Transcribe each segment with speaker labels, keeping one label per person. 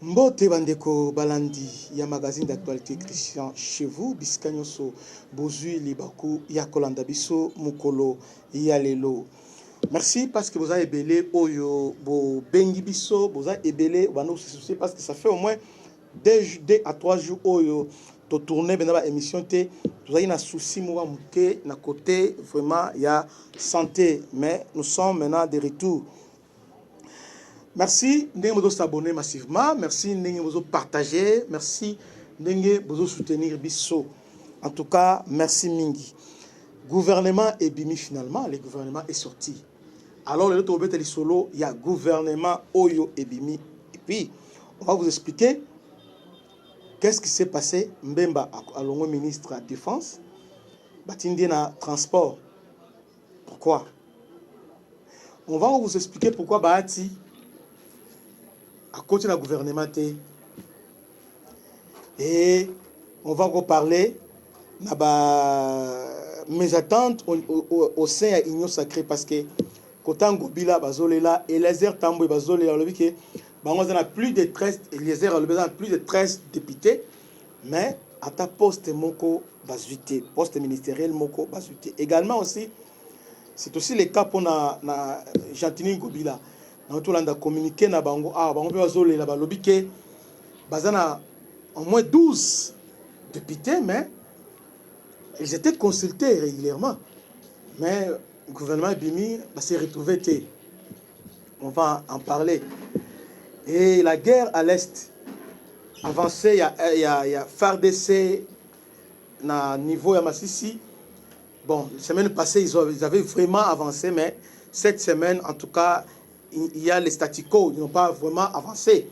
Speaker 1: Mbote bandeko balandi ya magazine d'actualité Christian chez vous biskanyoso bozui libaku ya kolanda biso mukolo ya lelo. Merci parce que vous avez ebélé oyo bo bengi biso, vous avez ebélé bano se soucier parce que ça fait au moins 2 à 3 jours oyo to tourner dans la émission té vous avez na souci moi muke na côté vraiment il y a santé mais nous sommes maintenant de retour. Merci de s'abonner massivement, merci de partager, merci de soutenir Bisso. En tout cas, merci Mingi. Gouvernement est bimi finalement, le gouvernement est sorti. Alors le retour solo, il y a gouvernement Oyo et bimi. Et puis, on va vous expliquer qu'est-ce qui s'est passé. Mbemba à l'ongo ministre de la Défense, Batindi na transport. Pourquoi? On va vous expliquer pourquoi Bahati à côté du gouvernement. Et on va reparler de mes attentes au sein de l'Union sacrée parce que Kotan Gobila Bazolela et Eliezer Tambo Bazolela on a plus de 13 Eliezer a plus de 13 députés mais à ta poste moko bazuité poste ministériel moko bazuité également aussi c'est aussi le cas pour na Jantini Gobila. On a communiqué na bango bango bazole la balobi ke bazana au moins 12 députés mais ils étaient consultés régulièrement mais le gouvernement Bimi s'est retrouvé. On va en parler. Et la guerre à l'est avancée, il y a FARDC na niveau ya Masisi. Bon, la semaine passée ils avaient vraiment avancé mais cette semaine en tout cas il y a les statu quo, ils n'ont pas vraiment avancé.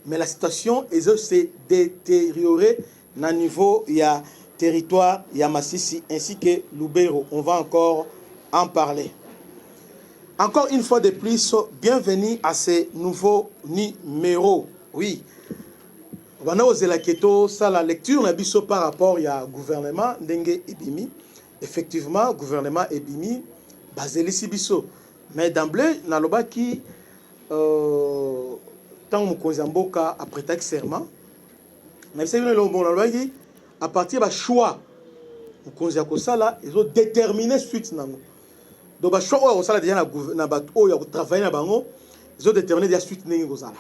Speaker 1: Mais la situation s'est détériorée à niveau, il y a territoire, il y a Massissi, ainsi que Lubero. On va encore en parler. Encore une fois de plus, bienvenue à ce nouveau numéro. Oui. On va nous dire ça la lecture par rapport au gouvernement Ndenge Ebimi. Effectivement, gouvernement Ebimi, basé ici biso. Mais d'emblée, naloba qui tant mokonzi mboka après ta serment, mais c'est le bon naloba qui à partir du choix mokonzi akosala ils ont déterminé suite nango. Donc ba choix oyo osala déjà na bato oyo ya travailler na bango, ils ont déterminé déjà suite ndenge kozala.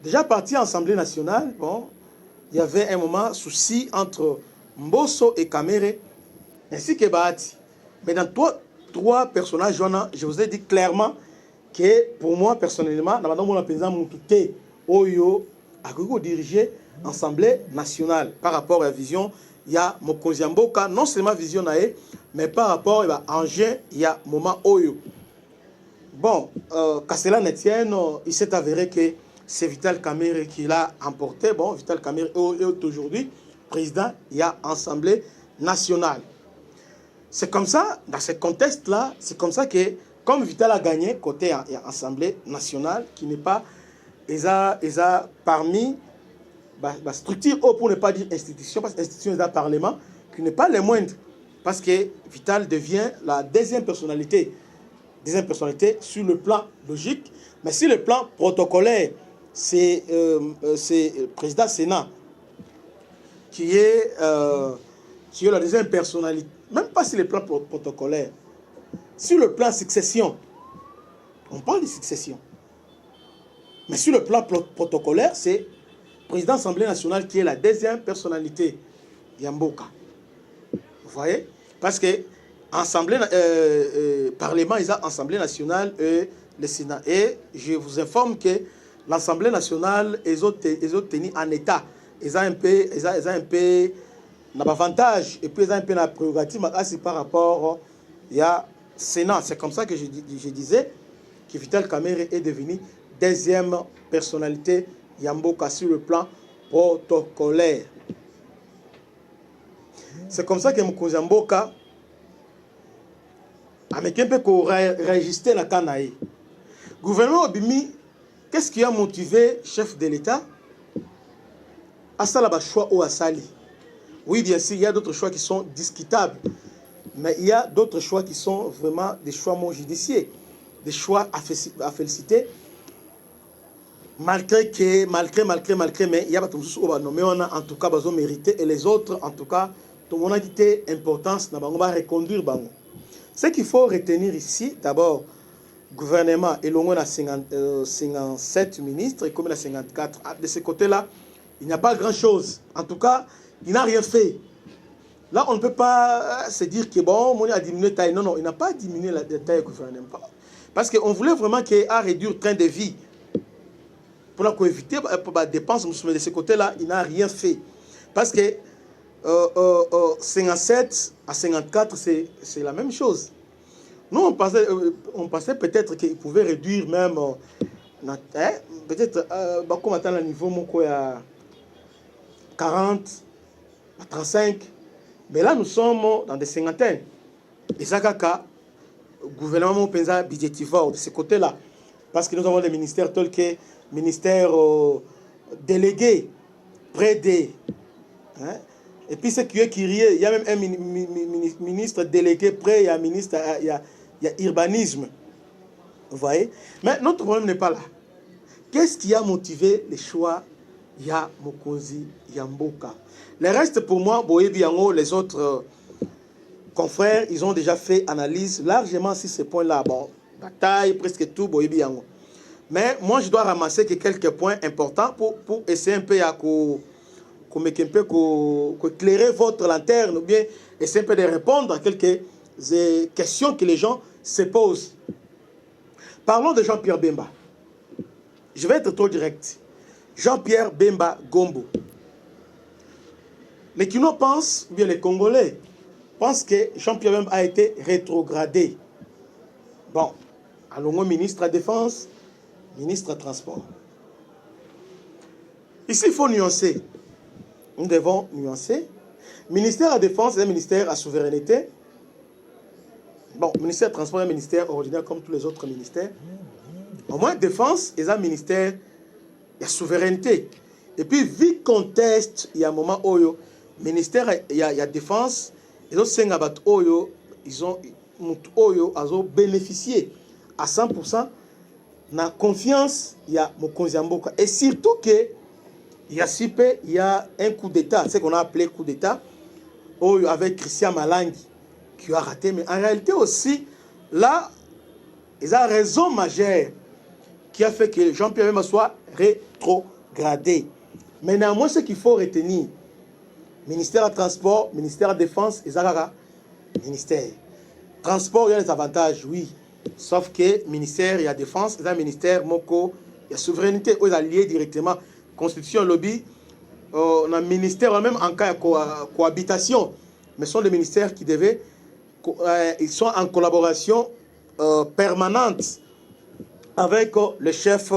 Speaker 1: Déjà parti à l'Assemblée nationale, bon, il y avait un moment souci entre Mbosso et Kamere ainsi que Bahati. Mais dans trois personnages, je vous ai dit clairement que pour moi, personnellement, Oyo a dirigé l'Assemblée nationale par rapport à la vision. Il y a Mokonzi Mboka, non seulement vision, mais par rapport à Angers, il y a moment Oyo. Bon, qu'à cela ne tienne, il s'est avéré que c'est Vital Kamerhe qui l'a emporté. Bon, Vital Kamerhe est aujourd'hui président, il y a Assemblée nationale. C'est comme ça, dans ce contexte-là, c'est comme ça que, comme Vital a gagné côté Assemblée nationale, qui n'est pas, parmi la structure, pour ne pas dire institution, parce que l'institution est un parlement, qui n'est pas le moindre, parce que Vital devient la deuxième personnalité sur le plan logique, mais sur le plan protocolaire, c'est le président Sénat qui est la deuxième personnalité. Même pas sur le plan protocolaire. Sur le plan succession, on parle de succession. Mais sur le plan protocolaire, c'est le président de l'Assemblée nationale qui est la deuxième personnalité Yamboka. Vous voyez? Parce que Parlement, ils ont Assemblée nationale et le Sénat. Et je vous informe que l'Assemblée nationale, ils ont tenu en état. Ils ont un peu l'avantage et puis ils ont un peu la prérogative par rapport à Sénat. C'est comme ça que je disais que Vital Kamerhe est devenu deuxième personnalité Yamboka sur le plan protocolaire. C'est comme ça que Mokonzi Mboka a un peu réajusté la Kanaï. Gouvernement Obimi, qu'est-ce qui a motivé chef de l'État à ça la choix au Asali? Oui, bien sûr, il y a d'autres choix qui sont discutables. Mais il y a d'autres choix qui sont vraiment des choix non judiciaires. Des choix à féliciter. Malgré, mais il y a pas tout nommé, on a en tout cas besoin mérité, et les autres, en tout cas, tout le monde a dit importance, on va reconduire. Ce qu'il faut retenir ici, d'abord, gouvernement, et l'on a 57 ministres, et comme il a 54, de ce côté-là, il n'y a pas grand-chose. En tout cas, il n'a rien fait. Là, on ne peut pas se dire que bon, on a diminué la taille. Non, il n'a pas diminué la taille du gouvernement. Parce qu'on voulait vraiment qu'il ait réduit le train de vie. Pour éviter la dépense, de ce côté-là, il n'a rien fait. Parce que 57 à 54, c'est la même chose. Nous, on pensait peut-être qu'il pouvait réduire même, peut-être, comme attend le niveau, à 40, à 35. Mais là, nous sommes dans des cinquantaines. Et ça, le gouvernement pensa budgétivore de ce côté-là. Parce que nous avons des ministères tels que ministère délégué, près des. Hein? Et puis ce qui est curieux, il y a même un ministre délégué près, il y a un ministre, il y a urbanisme. Vous voyez? Mais notre problème n'est pas là. Qu'est-ce qui a motivé les choix? Il y a Mokonzi, il y a Mboka. Le reste, pour moi, Boye Biango, les autres confrères, ils ont déjà fait analyse largement sur ces points-là. Bon, bataille, presque tout, Boye Biango. Mais moi, je dois ramasser quelques points importants pour essayer un peu à éclairer votre lanterne, ou bien essayer un peu de répondre à quelques questions que les gens se posent. Parlons de Jean-Pierre Bemba. Je vais être trop direct. Jean-Pierre Bemba Gombo. Les Kinois pensent, ou bien les Congolais, pensent que Jean-Pierre Bemba a été rétrogradé. Bon, allons au ministre de la Défense, ministre des Transports. Ici, il faut nuancer. Nous devons nuancer. Ministère de la Défense est un ministère à souveraineté. Bon, ministère des Transports est un ministère ordinaire comme tous les autres ministères. Au moins, Défense est un ministère de souveraineté. Et puis, vu contexte, il y a un moment où le ministère, il y a Défense, ils ont bénéficié à 100% de la confiance, il y a Mokonzi Mboka. Et surtout que, il y a un coup d'État, ce qu'on a appelé coup d'État, avec Christian Malangi, qui a raté. Mais en réalité aussi, là, il y a une raison majeure qui a fait que Jean-Pierre Bemba soit rétrogradé. Mais néanmoins, ce qu'il faut retenir, ministère des Transports, ministère de la Défense, et Zagara, ministère. Transport, il y a des avantages, oui. Sauf que ministère, il y a Défense, il y a ministère, Moko, il y a souveraineté, ils sont liés directement. Constitution, lobby, on a ministère, même en cas de cohabitation, mais ce sont des ministères qui devaient, ils sont en collaboration permanente avec le chef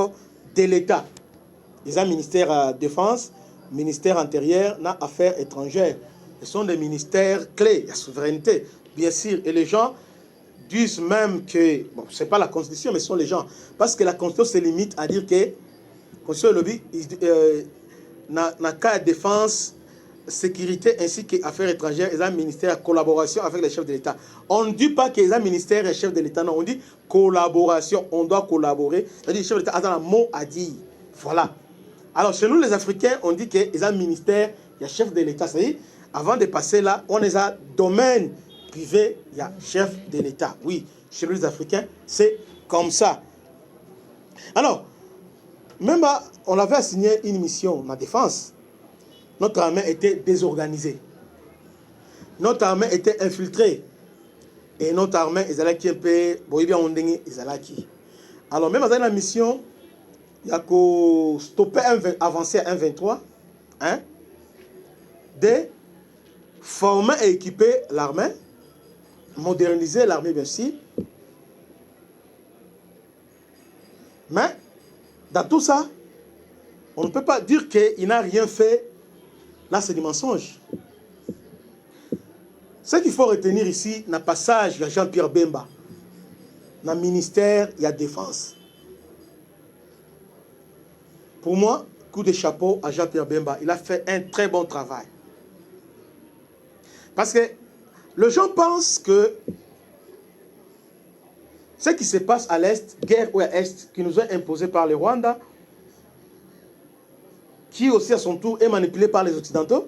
Speaker 1: de l'État. Ils ont ministère défense, ministère intérieur, affaires étrangères. Ce sont des ministères clés, la souveraineté, bien sûr. Et les gens disent même que, bon, ce n'est pas la Constitution, mais ce sont les gens. Parce que la Constitution se limite à dire que, Constitution lobby, dans cas de défense, sécurité ainsi qu'affaires étrangères, ils ont un ministère en collaboration avec les chefs de l'État. On ne dit pas qu'ils ont un ministère et chef de l'État, non, on dit collaboration, on doit collaborer. C'est-à-dire que le chef de l'État a un mot à dire. Voilà. Alors, chez nous, les Africains, on dit qu'ils ont un ministère, il y a chef de l'État. C'est-à-dire, avant de passer là, on les a domaine privé, il y a chef de l'État. Oui, chez nous, les Africains, c'est comme ça. Alors, même on avait assigné une mission en défense. Notre armée était désorganisée. Notre armée était infiltrée. Et notre armée, ils allaient qui un peu, ils allaient qui. Alors, même dans la mission, il y a qu'à stopper, avancer à 1,23, hein, de former et équiper l'armée, moderniser l'armée, bien sûr. Mais, dans tout ça, on ne peut pas dire qu'il n'a rien fait. Là, c'est du mensonge. Ce qu'il faut retenir ici, dans le passage, il y a Jean-Pierre Bemba. Dans le ministère, il y a défense. Pour moi, coup de chapeau à Jean-Pierre Bemba. Il a fait un très bon travail. Parce que les gens pensent que ce qui se passe à l'Est, guerre ou à l'Est, qui nous est imposée par le Rwanda, qui aussi à son tour est manipulé par les Occidentaux,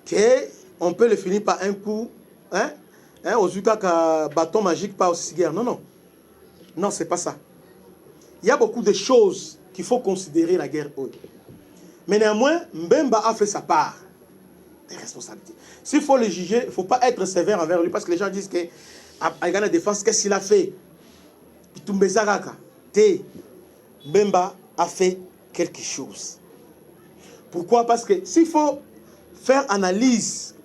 Speaker 1: qu'on peut le finir par un coup, aux Ukaka bâton magique, pas aussi guerre. Non, non. Non, c'est pas ça. Il y a beaucoup de choses qu'il faut considérer la guerre. Mais néanmoins, Mbemba a fait sa part des responsabilités. S'il faut le juger, il ne faut pas être sévère envers lui, parce que les gens disent qu'à la défense, qu'est-ce qu'il a fait? Mbemba a fait quelque chose. Pourquoi? Parce que s'il faut faire analyse,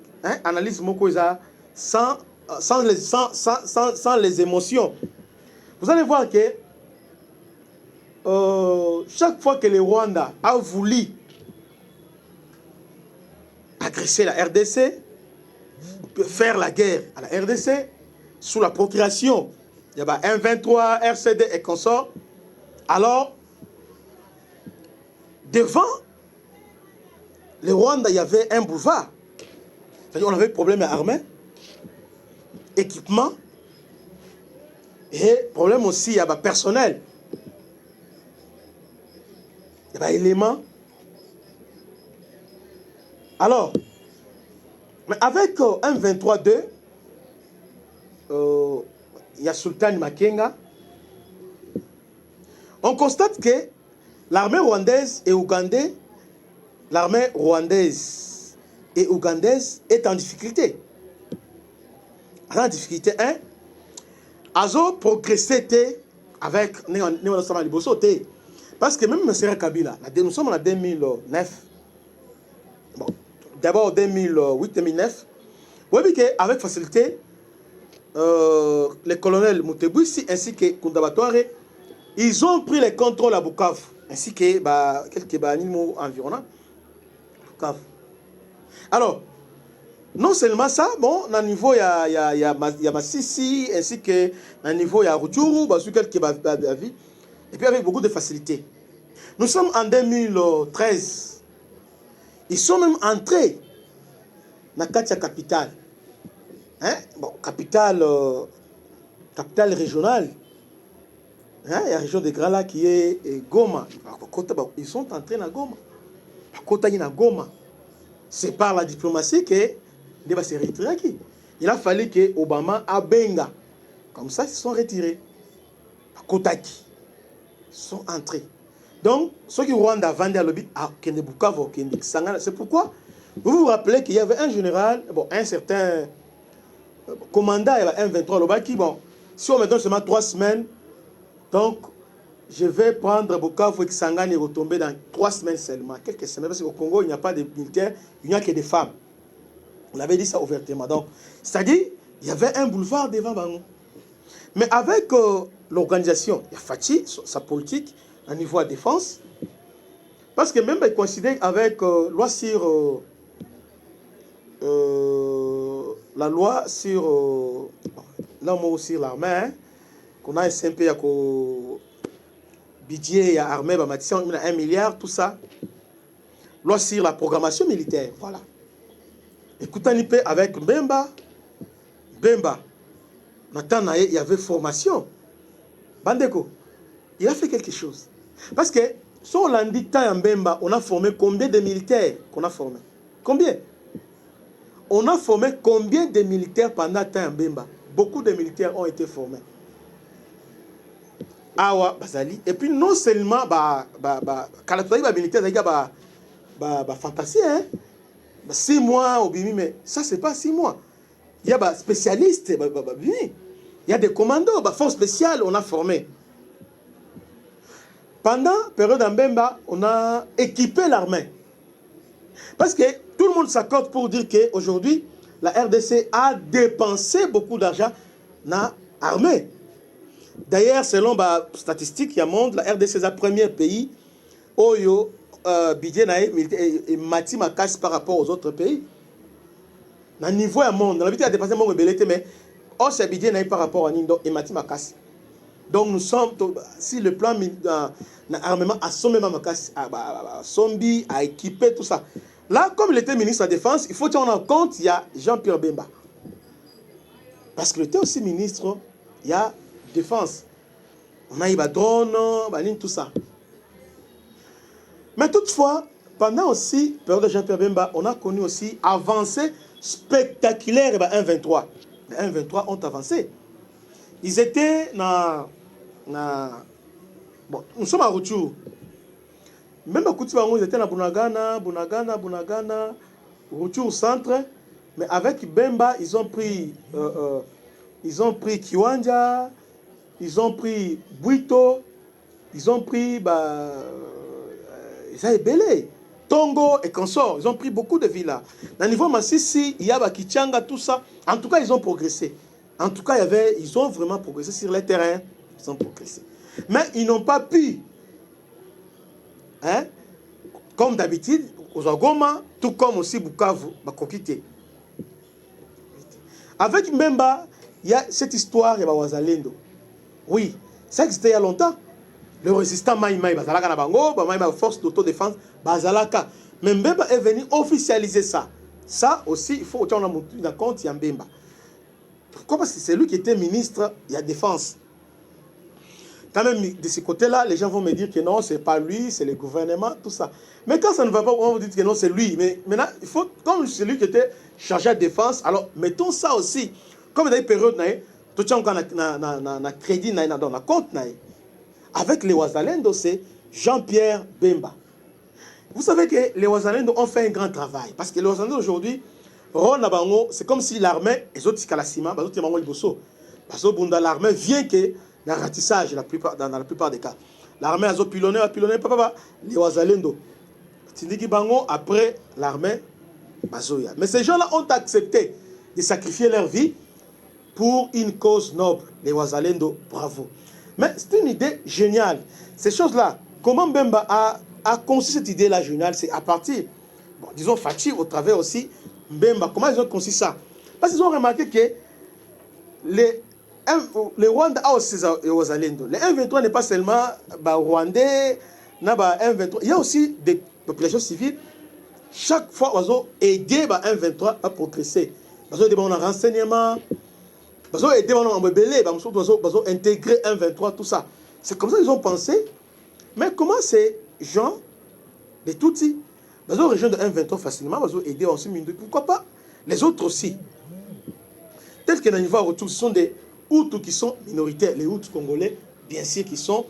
Speaker 1: analyse sans les émotions, vous allez voir que chaque fois que le Rwanda a voulu agresser la RDC, faire la guerre à la RDC, sous la procuration, il y avait M23, RCD et consorts, alors, devant le Rwanda, il y avait un boulevard. C'est-à-dire on avait problème armé, équipement, et problème aussi, il y avait personnel. Il y avait éléments. Alors, mais avec un 23-2, il y a Sultan Makenga, on constate que l'armée rwandaise et ougandaise, est en difficulté. En difficulté, Azo progressé avec parce que même M. Kabila, nous sommes en 2009, bon, d'abord 2008-2009, vous voyez qu'avec facilité, les colonels Moutebouissi ainsi que Kundabatouare, ils ont pris les contrôles à Bukavu, ainsi que quelques animaux environnants. Bukavu. Alors, non seulement ça, bon, à niveau il y a Massissi, ainsi que à niveau il y a Rutshuru, quelques avis, et puis avec beaucoup de facilité. Nous sommes en 2013. Ils sont même entrés dans la capitale. Bon, capitale régionale. Il y a la région de Grala qui est Goma. Ils sont entrés dans Goma. C'est par la diplomatie que il a fallu que Obama abenga. Comme ça, ils se sont retirés. Kotaki. Ils sont entrés. Donc, ceux qui Rwanda vendaient à l'obit à Kende Bukavu, Kende Sangana, c'est pourquoi vous vous rappelez qu'il y avait un général, bon, un certain commandant, il y avait un 23 Lobaki, bon, si on me donne seulement 3 semaines, donc je vais prendre Bukavu et Sangana et retomber dans 3 semaines seulement, quelques semaines, parce qu'au Congo, il n'y a pas de militaires, il n'y a que des femmes. On avait dit ça ouvertement. Donc, c'est-à-dire, il y avait un boulevard devant Bango. Mais avec l'organisation, il y a Fachi, sa politique, à niveau de défense, parce que même il coïncidait avec loi sur la loi sur sur l'armée, qu'on a un SMP à budget à armée, 1 milliard, tout ça. Loi sur la programmation militaire, voilà. Écoutez, avec Bemba, maintenant il y avait formation. Bandeko, il a fait quelque chose. Parce que, si on l'a dit, Bemba, on a formé combien de militaires qu'on a formés? Combien? On a formé combien de militaires pendant Bemba? Beaucoup de militaires ont été formés. Awa, Bazali. Et puis, non seulement, quand les militaires, il y a fantasy, 6 mois, mais ça, c'est pas 6 mois. Il y a des spécialistes, il y a des commandos, forces spéciales, on a formé. Pendant la période d'Ambemba, on a équipé l'armée. Parce que tout le monde s'accorde pour dire qu'aujourd'hui, la RDC a dépensé beaucoup d'argent dans l'armée. D'ailleurs, selon les statistiques, il y a monde, la RDC est le premier pays où il y a budget mati makas par rapport aux autres pays. Dans le niveau du monde, la a dépassé le monde, mais c'est budget par rapport à Nindo et mati makas. Donc nous sommes, si le plan d'armement a sommé Mamakasi, à Sombi, à équiper, tout ça. Là, comme il était ministre de la Défense, il faut tenir en compte, il y a Jean-Pierre Bemba. Parce qu'il était aussi ministre, il y a Défense. On a eu drone, tout ça. Mais toutefois, pendant aussi, période de Jean-Pierre Bemba, on a connu aussi avancée spectaculaire et 1-23. Les 1-23 ont avancé. Ils étaient dans... Bon, nous sommes à Rutshuru. Même à Koutibango, ils étaient dans Bunagana, Rutshuru centre. Mais avec Bemba, ils ont pris Kiwanja, ils ont pris Bwito, ils ont pris Belé, Tongo et consorts. Ils ont pris beaucoup de villas. Dans le niveau Massissi, il y a Kichanga, tout ça. En tout cas, ils ont progressé. En tout cas, ils ont vraiment progressé sur les terrains. Ils ont progressé. Mais ils n'ont pas pu, hein, comme d'habitude, aux Agoma, tout comme aussi Bukavu, Bakokite. Avec Mbemba, il y a cette histoire de Wazalendo. Oui, ça existait il y a longtemps. Le résistant Maïmaï, Bazalaka Nabango, Maïmaï, force d'autodéfense, Bazalaka. Mais Mbemba est venu officialiser ça. Ça aussi, il faut que tu aies compte, il y a Mbemba. Pourquoi? Parce que c'est lui qui était ministre de la Défense. Quand même, de ce côté-là, les gens vont me dire que non, c'est pas lui, c'est le gouvernement, tout ça. Mais quand ça ne va pas, on vous dit que non, c'est lui. Mais maintenant, il faut, comme c'est lui qui était chargé de défense, alors mettons ça aussi. Comme dans une période, tout le monde a crédit dans la compte. Avec les Wazalendo, c'est Jean-Pierre Bemba. Vous savez que les Wazalendo ont fait un grand travail. Parce que les Wazalendo aujourd'hui, c'est comme si l'armée, les autres Kalasima, l'armée vient que le ratissage dans la plupart des cas. L'armée a pilonné, les Wazalendo. Tindiki Bango, après l'armée, Bazoya. Mais ces gens-là ont accepté de sacrifier leur vie pour une cause noble. Les Wazalendo, bravo. Mais c'est une idée géniale. Ces choses-là, comment Bemba a conçu cette idée-là géniale, c'est à partir, bon, disons, Fachi, au travers aussi, Bemba, comment ils ont conçu ça? Parce qu'ils ont remarqué que les Rwandais a aussi les Wazalendo. Les 1-23 n'est pas seulement Rwandais, il y a aussi des populations civiles. Chaque fois, ils ont aidé les 1-23 à progresser. Ils ont aidé dans le renseignement, ils ont aidé dans le rebelle, ils ont intégré 1-23, tout ça. C'est comme ça qu'ils ont pensé. Mais comment ces gens, les Tutsis, ils ont rejoint de 1-23 facilement, ils ont aidé aussi, pourquoi pas les autres aussi? Tel que dans le niveau retour, ce sont des Hutus qui sont minoritaires. Les Hutus congolais, bien sûr, qui sont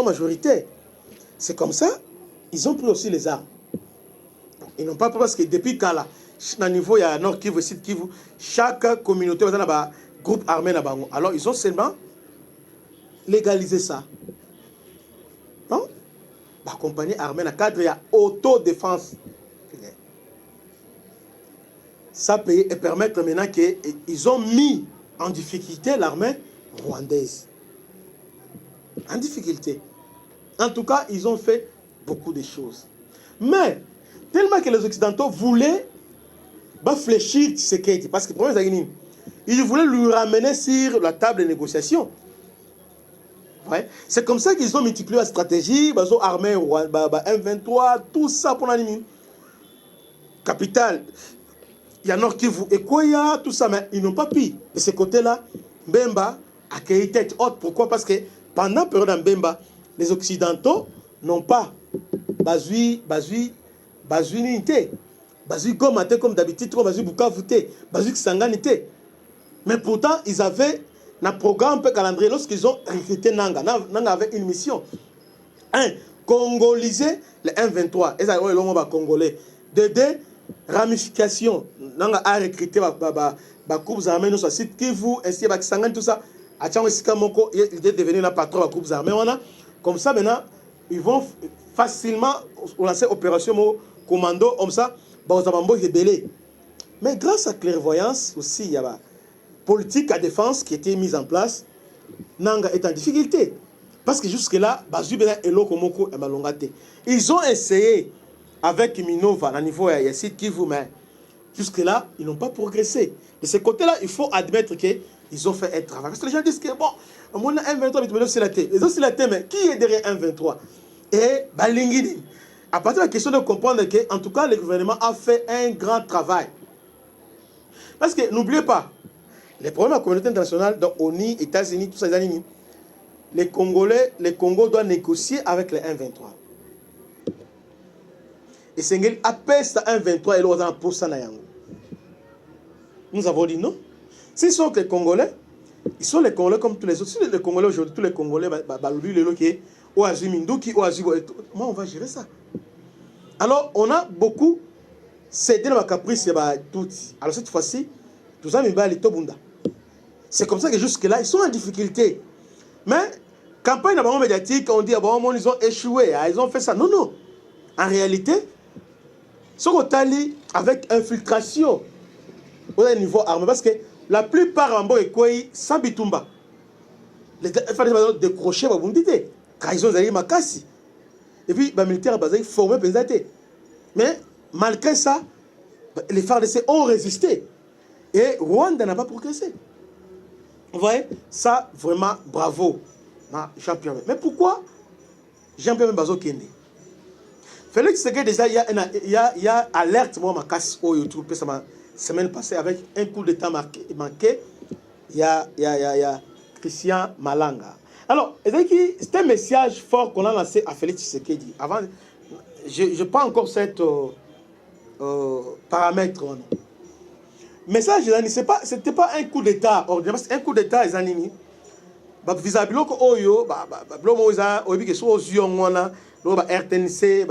Speaker 1: majoritaires. C'est comme ça, ils ont pris aussi les armes. Ils n'ont pas pris parce que depuis quand là, dans le niveau, il y a Nord Kivu, Sud Kivu, chaque communauté a un groupe armé. Alors, ils ont seulement légalisé ça. Non? La compagnie armée, dans le cadre, il y a autodéfense. Ça peut et permettre maintenant qu'ils ont mis en difficulté l'armée rwandaise. En difficulté. En tout cas, ils ont fait beaucoup de choses. Mais, tellement que les Occidentaux voulaient fléchir Tshisekedi, parce que le problème, ils voulaient lui ramener sur la table de négociation. Ouais. C'est comme ça qu'ils ont multiplié la stratégie, ils ont armé M23, tout ça pour l'animer. Capitale. Il y a Nord Kivu et Koya, tout ça, mais ils n'ont pas pu. De ce côté-là, Bemba a créé tête haute. Pourquoi? Parce que pendant la période de Bemba, les Occidentaux n'ont pas basui unité. Basui Gomate comme d'habitude, comme basui Bukavute, basui Kisanganite. Mais pourtant, ils avaient un programme, un calendrier. Lorsqu'ils ont recruté Nanga, Nanga avait une mission. Congoliser les 1-23. Et ça, c'est Congolais. De ramification. Nanga a recruté groupes armés, nous site Kivu, ainsi que Kisangani, tout ça. Il est devenu le patron des groupes armés. Comme ça, maintenant, ils vont facilement lancer opération commando, comme ça, mais grâce à clairvoyance aussi, il y a la politique à défense qui a été mise en place. Nanga est en difficulté. Parce que jusque-là, ils ont essayé avec Minova, à niveau de site Kivu, mais jusque-là, ils n'ont pas progressé. De ce côté-là, il faut admettre qu'ils ont fait un travail. Parce que les gens disent que, bon, on a 1-23, mais c'est la tête. Ils ont c'est la tête, mais qui est derrière 1-23? Et Balingini. À partir de la question de comprendre que, en tout cas, le gouvernement a fait un grand travail. Parce que, n'oubliez pas, les problèmes de la communauté internationale, donc ONU, États-Unis, tout ça, les Congolais, le Congo doit négocier avec les 1-23. et Sengeli apeste un 23 et l'autre pour ça. Nous avons dit non. S'ils sont les Congolais, ils sont les Congolais comme tous les autres. Si les Congolais aujourd'hui, tous les Congolais, moi on va gérer ça. Alors on a beaucoup cédé dans ma caprice. Alors cette fois-ci, tout ça, c'est comme ça que jusque-là, ils sont en difficulté. Mais, campagne médiatique, on dit, ils ont échoué, ils ont fait ça. Non, non. En réalité, ce qu'on a dit avec infiltration au niveau armé, parce que la plupart en bas, sans bitumba. Les décrochés, car ils ont allé makasi. Et puis, les militaires ont formé. Mais, malgré ça, les FARDC ont résisté. Et Rwanda n'a pas progressé. Vous voyez, ça, vraiment, bravo, Jean-Pierre. Mais pourquoi Jean-Pierre Bazo Kende? Félix Tshisekedi, déjà, il y a alerte, moi, ma casse au YouTube, la semaine passée, avec un coup d'état manqué, il y a Christian Malanga. Alors, c'est un message fort qu'on a lancé à Félix Tshisekedi. Avant, je n'ai pas encore cette paramètre. Message, ce n'était pas un coup d'état ordinaire, c'est un coup d'état, vis-à-vis de Oyo, RTNC,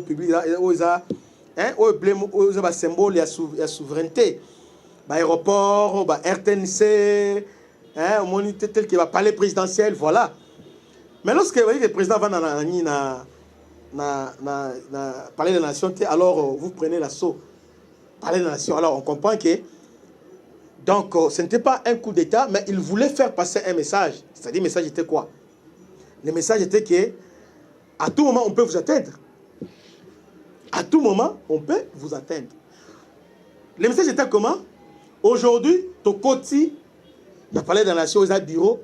Speaker 1: public, symbole de souveraineté. Aéroport, RTNC, tel que le palais présidentiel, voilà. Mais lorsque le président va dans le palais des nations, alors vous prenez l'assaut. Palais des nations. Alors on comprend que donc ce n'était pas un coup d'état, mais il voulait faire passer un message. C'est-à-dire le message était quoi? Le message était que à tout moment on peut vous atteindre. À tout moment on peut vous atteindre. Le message était comment? Aujourd'hui, Tokoti, le palais des nations, ils ont bureau,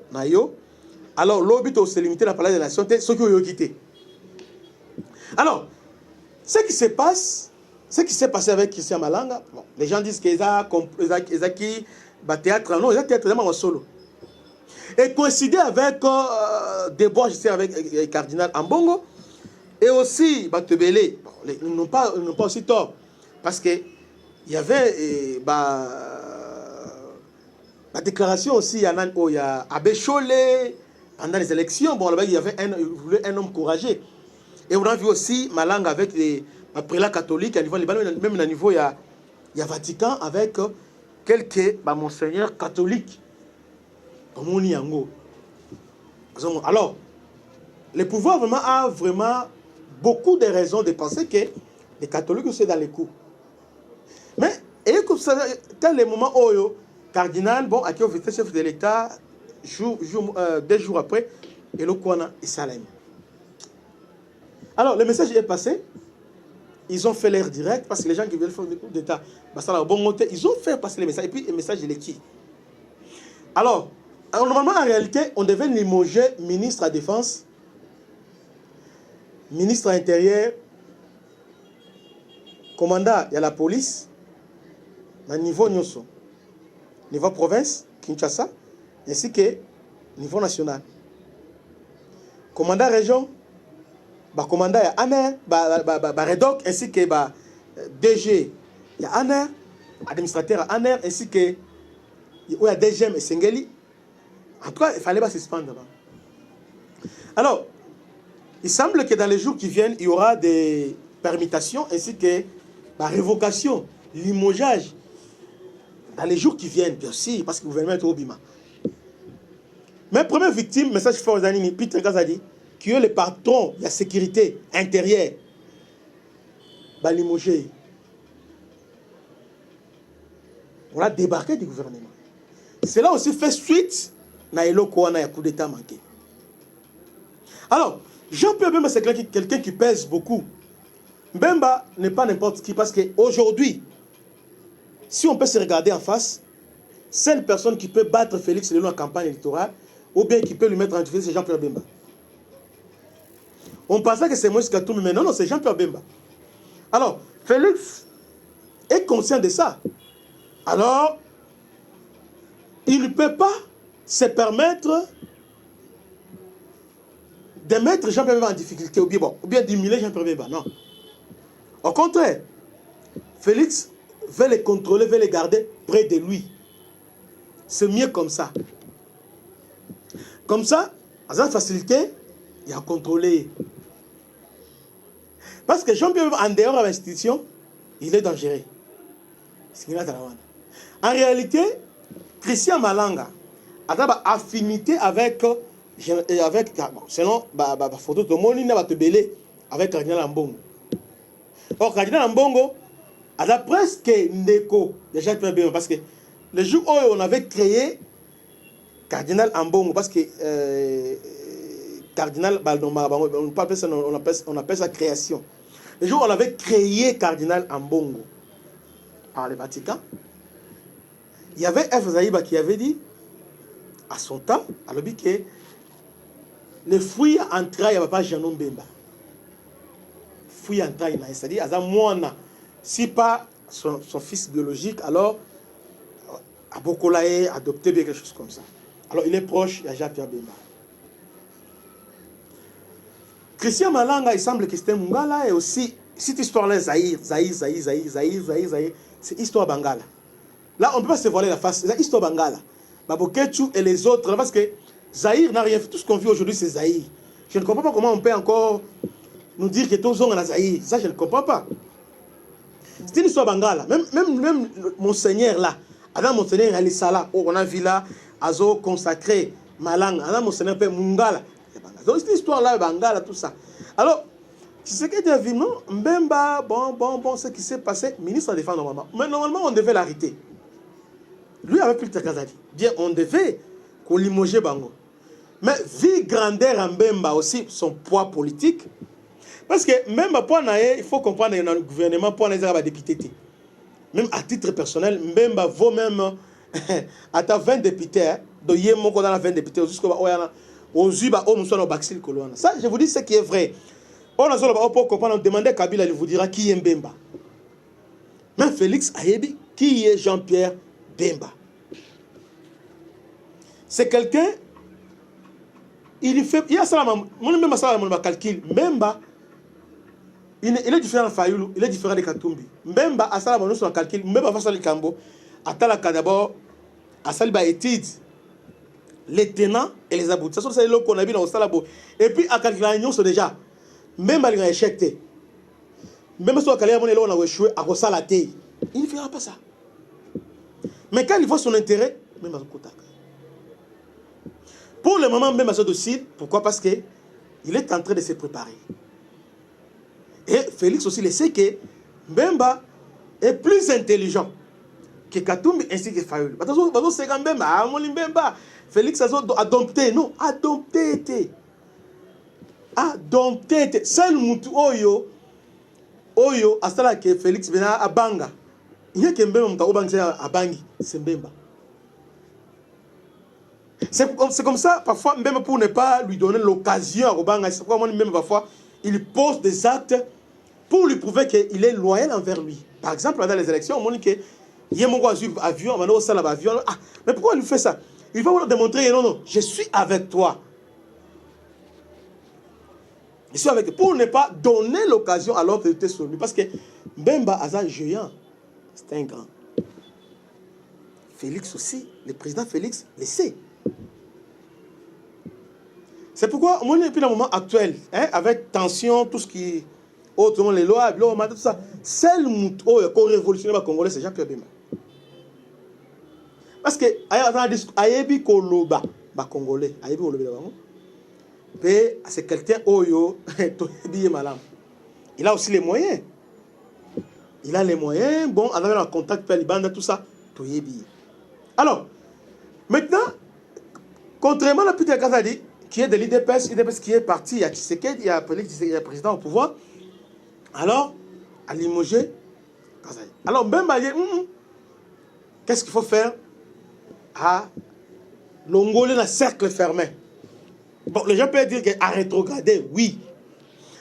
Speaker 1: alors l'obit se limité dans le palais des nations, ceux qui ont quitté. Alors, ce qui se passe, ce qui s'est passé avec Christian Malanga, bon, les gens disent qu'ils ont qui théâtre, non, ils ont théâtre vraiment en solo. Et coïncider avec des bois, je sais, avec le cardinal Ambongo, et aussi Batebele, bon, ils n'ont pas aussi tort, parce que il y avait la déclaration aussi, il y a Abbé Cholé, pendant les élections, bon, là-bas, il y avait un homme courageux. Et on a vu aussi Malanga avec les prélats catholiques, même au niveau, il y a Vatican avec quelques monseigneurs catholiques. Alors, le pouvoir vraiment a vraiment beaucoup de raisons de penser que les catholiques sont dans les coups. Mais, et comme ça, tel le moment où le cardinal, bon, à qui on fait chef de l'État, 2 jours après, et le Kouana et Salem. Alors, le message est passé. Ils ont fait l'air direct parce que les gens qui veulent faire des coups d'État, ils ont fait passer les messages. Et puis, le message, il est qui? Alors, normalement, en réalité, on devait limoger ministre à la Défense, ministre à l'Intérieur, commandant, il y a la police, à niveau Nyoso, niveau province, Kinshasa, ainsi que niveau national. Commandant région, commandant, il y a ANER, Redoc, ainsi que DG, il y a ANER, administrateur à ANER, ainsi que il y a DGM et Sengeli. En tout cas, il ne fallait pas se suspendre. Alors, il semble que dans les jours qui viennent, il y aura des permutations ainsi que révocation, limogeage. Dans les jours qui viennent, bien sûr, parce que le gouvernement est au Bima. Mais première victime, message fort aux Anini, Peter Gazadi, qui est le patron de la sécurité intérieure, limogé. On a débarqué du gouvernement. Cela aussi fait suite à un coup d'État manqué. Alors, Jean-Pierre Bemba, c'est quelqu'un qui pèse beaucoup. Bemba n'est pas n'importe qui, parce qu'aujourd'hui, si on peut se regarder en face, seule personne qui peut battre Félix Lelo en campagne électorale, ou bien qui peut lui mettre en difficulté, c'est Jean-Pierre Bemba. On pensait que c'est Moïse Katumbi, mais non, c'est Jean-Pierre Bemba. Alors, Félix est conscient de ça. Alors, il ne peut pas se permettre de mettre Jean-Pierre Bemba en difficulté, ou bien d'humilier Jean-Pierre Bemba, non. Au contraire, Félix veut les contrôler, veut les garder près de lui. C'est mieux comme ça. Comme ça, à une facilité, il y a contrôlé. Parce que Jean-Pierre, en dehors de l'institution, il est dangereux. En réalité, Christian Malanga a une affinité avec selon la photo de mon avec Cardinal Mbongo. Or, Cardinal Mbongo a presque Ndeko déjà très bien parce que le jour où on avait créé Cardinal Mbongo, parce que Cardinal on appelle ça création. Le jour où on avait créé Cardinal Mbongo par le Vatican, il y avait F. Zaïba qui avait dit à son temps, alors que les fruits entrailles, il n'y avait pas Janon Bemba. Fruits entrailles, c'est-à-dire, si pas son fils biologique, alors Abokolae adopté quelque chose comme ça. Alors il est proche de Jean-Pierre Bemba. Christian Malanga, il semble que c'était Mungala et aussi, cette histoire-là, Zahir, c'est histoire Bangala. Là, on ne peut pas se voiler la face, c'est histoire Bangala. Babokechu et les autres, parce que Zahir n'a rien fait. Tout ce qu'on vit aujourd'hui, c'est Zahir. Je ne comprends pas comment on peut encore nous dire que tous sont en Zahir. Ça, je ne comprends pas. C'est une histoire Bangala. Même Monseigneur là, Adam Monseigneur Alisala, on a vu là, Azo consacré Malanga, Adam Monseigneur Père Mungala. Donc, cette histoire-là, Bangala, tout ça. Alors, ce que tu as vu, non, Mbemba, bon, ce qui s'est passé, ministre de la Défense, normalement. Mais normalement, on devait l'arrêter. Lui avait plus de Kazadi. Bien, on devait qu'on limogeait Bango. Mais vu grandeur en Mbemba aussi, son poids politique, parce que Mbemba, il faut comprendre dans le gouvernement, pour les députés. Même à titre personnel, Mbemba vaut même à 20 députés, de Yémoko dans la 20 députés, jusqu'au ça, je vous dis ce qui est vrai. On a pour comprendre, on demandait à Kabila, il vous dira qui est Mbemba. Mais Félix Ayebi, qui est Jean-Pierre Bemba? C'est quelqu'un, il y a ça, mon calcul. Mbemba, il est différent de Fayoulou, il est différent de Katumbi. Mbemba, à ça, mon calcul, Mbemba va le Cambo, à Talaka d'abord, à Saliba étude. Les tenants et les aboutissants, c'est là qu'on a vu dans le salabo. Et puis, à Calculaignon, c'est déjà, même à l'échec, même si on a échoué, à Rosalate, il ne fera pas ça. Mais quand il voit son intérêt, même à Kotaka. Pour le moment, même à ce dossier, pourquoi? Parce qu'il est en train de se préparer. Et Félix aussi, il sait que Mbemba est plus intelligent que Katumbi ainsi que Fayoulou. Attention, c'est quand même Mbemba. Félix a adopté, non, adopté. Seul Moutou Oyo, hasta là que Félix vient à Banga. Il y a qu'un Mbemba à Bangi, c'est Mbemba. C'est comme ça, parfois, même pour ne pas lui donner l'occasion à Banga, c'est pourquoi même parfois, il pose des actes pour lui prouver qu'il est loyal envers lui. Par exemple, dans les élections, on dit que il y a mon avion, mais pourquoi il fait ça? Il va vous démontrer, non, je suis avec toi. Je suis avec toi. Pour ne pas donner l'occasion à l'autre de te sur lui. Parce que Mbemba Azan géant, c'est un grand. Félix aussi, le président Félix le sait. C'est pourquoi, on est depuis le moment actuel, avec tension, tout ce qui. Autrement, les lois, tout ça. Seul mouton qui a révolutionné le Congolais, c'est Jean-Pierre Bemba. Parce que Ayebi Koloba, Congolais, Ayebi Koloba, c'est quelqu'un Oyo, il a aussi les moyens. Il a les moyens, bon, avec un contact avec les bandes, tout ça, alors, maintenant, contrairement à Peter Kazadi, qui est de l'IDPS qui est parti, il y a Tshisekedi, il y a le président au pouvoir, alors, à limoger Kazadi. Alors, Mbemba, qu'est-ce qu'il faut faire? À l'ongolais dans cercle fermé. Bon, les gens peuvent dire qu'à rétrograder, oui.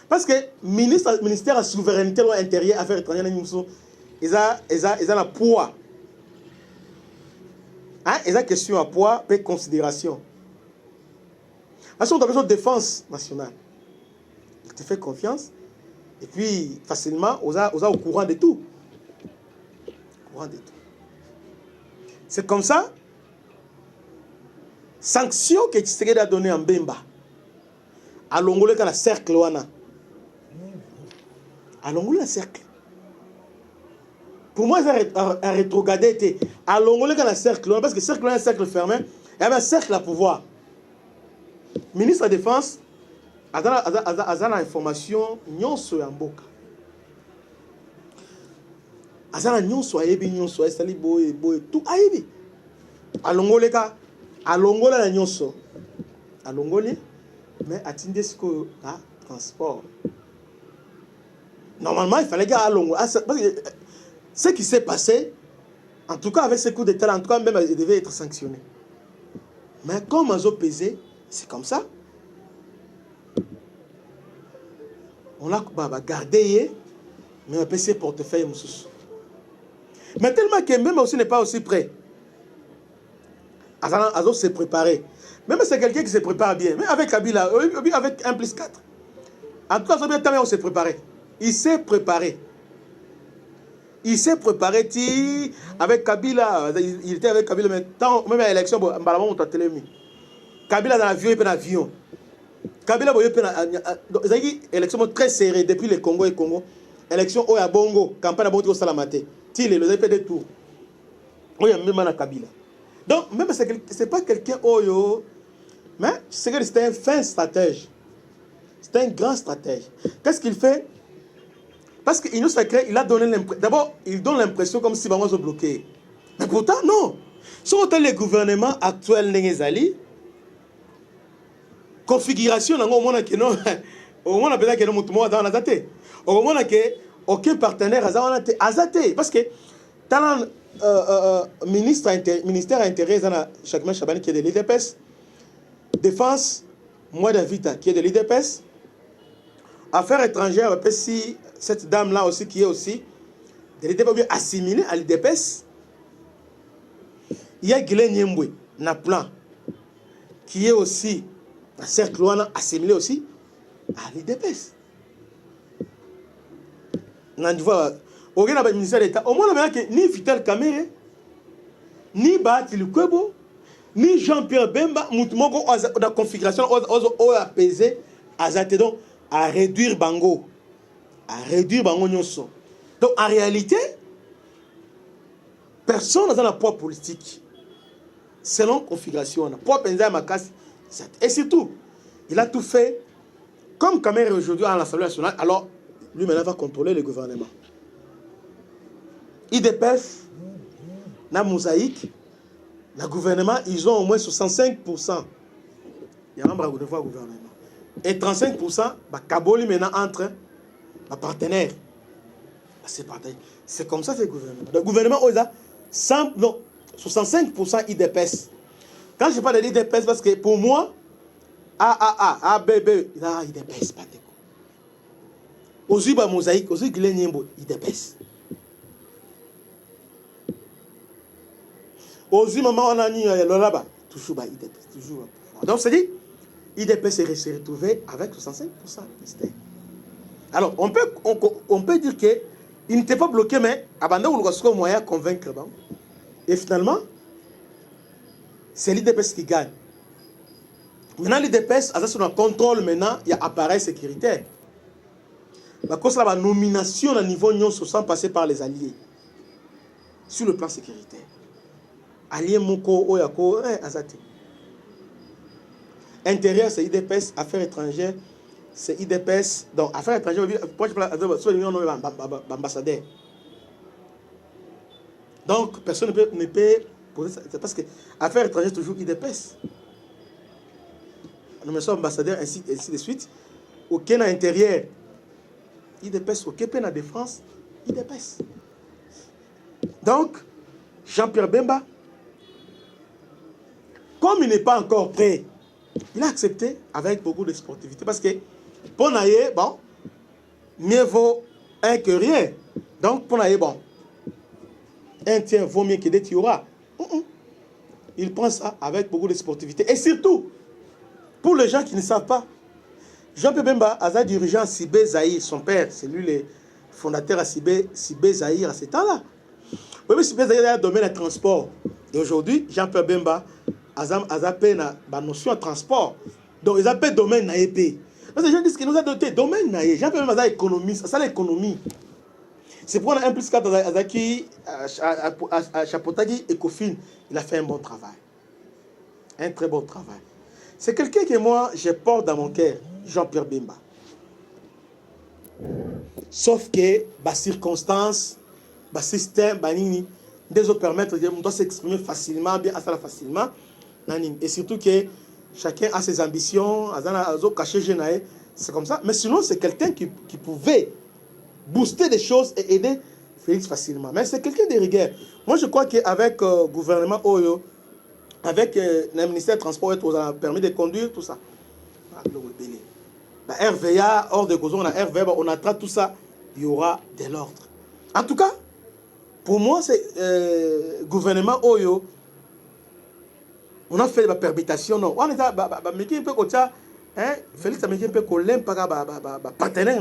Speaker 1: Parce que ministère de la souveraineté intérieure, affaires étrangères, ils ont la poids. Ils ont question à poids, et considération. Parce qu'on a besoin de défense nationale. Il te fait confiance. Et puis, facilement, on a au courant de tout. Au courant de tout. C'est comme ça, sanction que Tshisekedi a donné en Bemba. À l'ongolais, dans le cercle, à l'ongolais, le cercle. Pour moi, c'est un rétrogradé. À l'ongolais, dans le cercle, parce que le cercle est un cercle fermé, il y avait un cercle à pouvoir. Ministre de la Défense, a l'information, nyonso ya mboka. Azana nyonso ayebi nyonso esali boye tout ayebi. Alongole la nyonso. Alongole mais atinde ce que transport. Normalement, il fallait qu'à Alongole. Ce qui s'est passé, en tout cas avec ce coup d'état, en tout cas même il devait être sanctionné. Mais comme Azo pesé, c'est comme ça. On a gardé, mais on peut ses portefeuilles. Mais tellement que même aussi n'est pas aussi prêt. Azo s'est préparé. Même c'est quelqu'un qui se prépare bien. Mais avec Kabila, avec 1 + 4. En tout cas, on s'est préparé. Il s'est préparé. Il s'est préparé avec Kabila. Il était avec Kabila, mais même à l'élection, Kabila dans l'avion, il peut l'avion. Kabila a une élection très serrée depuis le Congo et Congo. Élection au Bongo, campagne à Bongo Salamate. Il a fait des tours. Il y a même Kabila. Donc, même ce n'est pas quelqu'un Oyo, mais c'est un fin stratège. C'est un grand stratège. Qu'est-ce qu'il fait? Parce qu'il nous sacré, il a donné l'impression. D'abord, il donne l'impression comme si Bango se bloquait. Mais pourtant, non. Sur les gouvernements actuels, Nengezali, configuration, au moins que non, au moins que non, dans la date. Au moins que aucun partenaire a zaté. Parce que talent ministère intérieur, Chakman Chabani qui est de l'IDPS, défense, moi Davita qui est de l'IDPS, affaires étrangères, si cette dame-là aussi qui est aussi de l'IDPS assimilée à l'IDPS, il y a Guilin Niembwe, na plan, qui est aussi un cercle assimilé aussi à l'IDPS. Au ministère d'État, au moins, ni Vital Kamere, ni Bahati Lukwebo, ni Jean-Pierre Bemba, Moutoumoko, la configuration, ont apaisé, donc à réduire Bango. À réduire Bango Nyonso. Donc en réalité, personne n'a la poids politique. Selon configuration, poids penza Makas. Et surtout, il a tout fait. Comme Kamere aujourd'hui à l'Assemblée nationale, alors lui maintenant va contrôler le gouvernement. IDPS, na mosaïque, le gouvernement, ils ont au moins 65%. Il y a un gouvernement. Et 35%, Kaboli maintenant entre les partenaires. C'est comme ça que le gouvernement. Le gouvernement, il a 65% IDPS. Quand je parle de l'IDPS, parce que pour moi, A, B, B, il y a IDPS. Aussi, il y a mosaïque, aussi, il y a IDPS. Aussi, maman, on a dit là-bas, toujours IDPS. Toujours. Donc, c'est dit, IDPS s'est retrouvé avec 65%. Alors, on peut dire qu'il n'était pas bloqué, mais abandon le moyen de convaincre. Et finalement, c'est l'IDPS qui gagne. Maintenant, l'IDPS a son contrôle, maintenant, il y a appareil sécuritaire. Parce que la nomination à niveau Nyon sans passer par les alliés. Sur le plan sécuritaire. Allié Moko, Oyako, Azate. Intérieur, c'est IDPS, affaires étrangères, c'est IDPS. Donc, affaires étrangères, ambassadeur. Donc, personne ne peut poser ça. C'est parce que affaires étrangères, c'est toujours IDPS. Nous sommes ambassadeurs, ainsi de suite. Aucun intérieur, IDPS. Aucun à défense, IDPS. Donc, Jean-Pierre Bemba, comme il n'est pas encore prêt, il a accepté avec beaucoup de sportivité. Parce que pour Naye, bon, mieux vaut un que rien. Donc, pour Naye, bon, un tien vaut mieux que des tiora. Il prend ça avec beaucoup de sportivité. Et surtout, pour les gens qui ne savent pas, Jean-Pierre Bemba, Aza dirigeant Sibé Zahir, son père, c'est lui le fondateur à Sibé Zahir à ce temps-là. Oui, mais Sibé Zahir a domaine de transport. Et aujourd'hui, Jean-Pierre Bemba, Aza peine la notion de transport. Donc, ils appellent domaine naïe. Parce que les gens disent qu'il nous a doté domaine naïe. Jean-Pierre Bemba a économiste, ça l'économie. C'est pour 1 plus 4 Azaki, à Chapotagi et Kofin, il a fait un bon travail. Un très bon travail. C'est quelqu'un que moi, je porte dans mon cœur, Jean-Pierre Bemba. Sauf que, les circonstances, le système, des autres permettent de s'exprimer facilement, bien facilement. Et surtout que chacun a ses ambitions, c'est comme ça. Mais sinon, c'est quelqu'un qui pouvait booster des choses et aider Félix facilement. Mais c'est quelqu'un de rigueur. Moi, je crois qu'avec le gouvernement Oyo, avec le ministère des Transports, on a permis de conduire tout ça. La RVA, hors de cause, on a RVA, on attend tout ça, il y aura de l'ordre. En tout cas, pour moi, c'est gouvernement Oyo, on a fait la permutation. Non, on est à Félix a mis un peu de partenaire.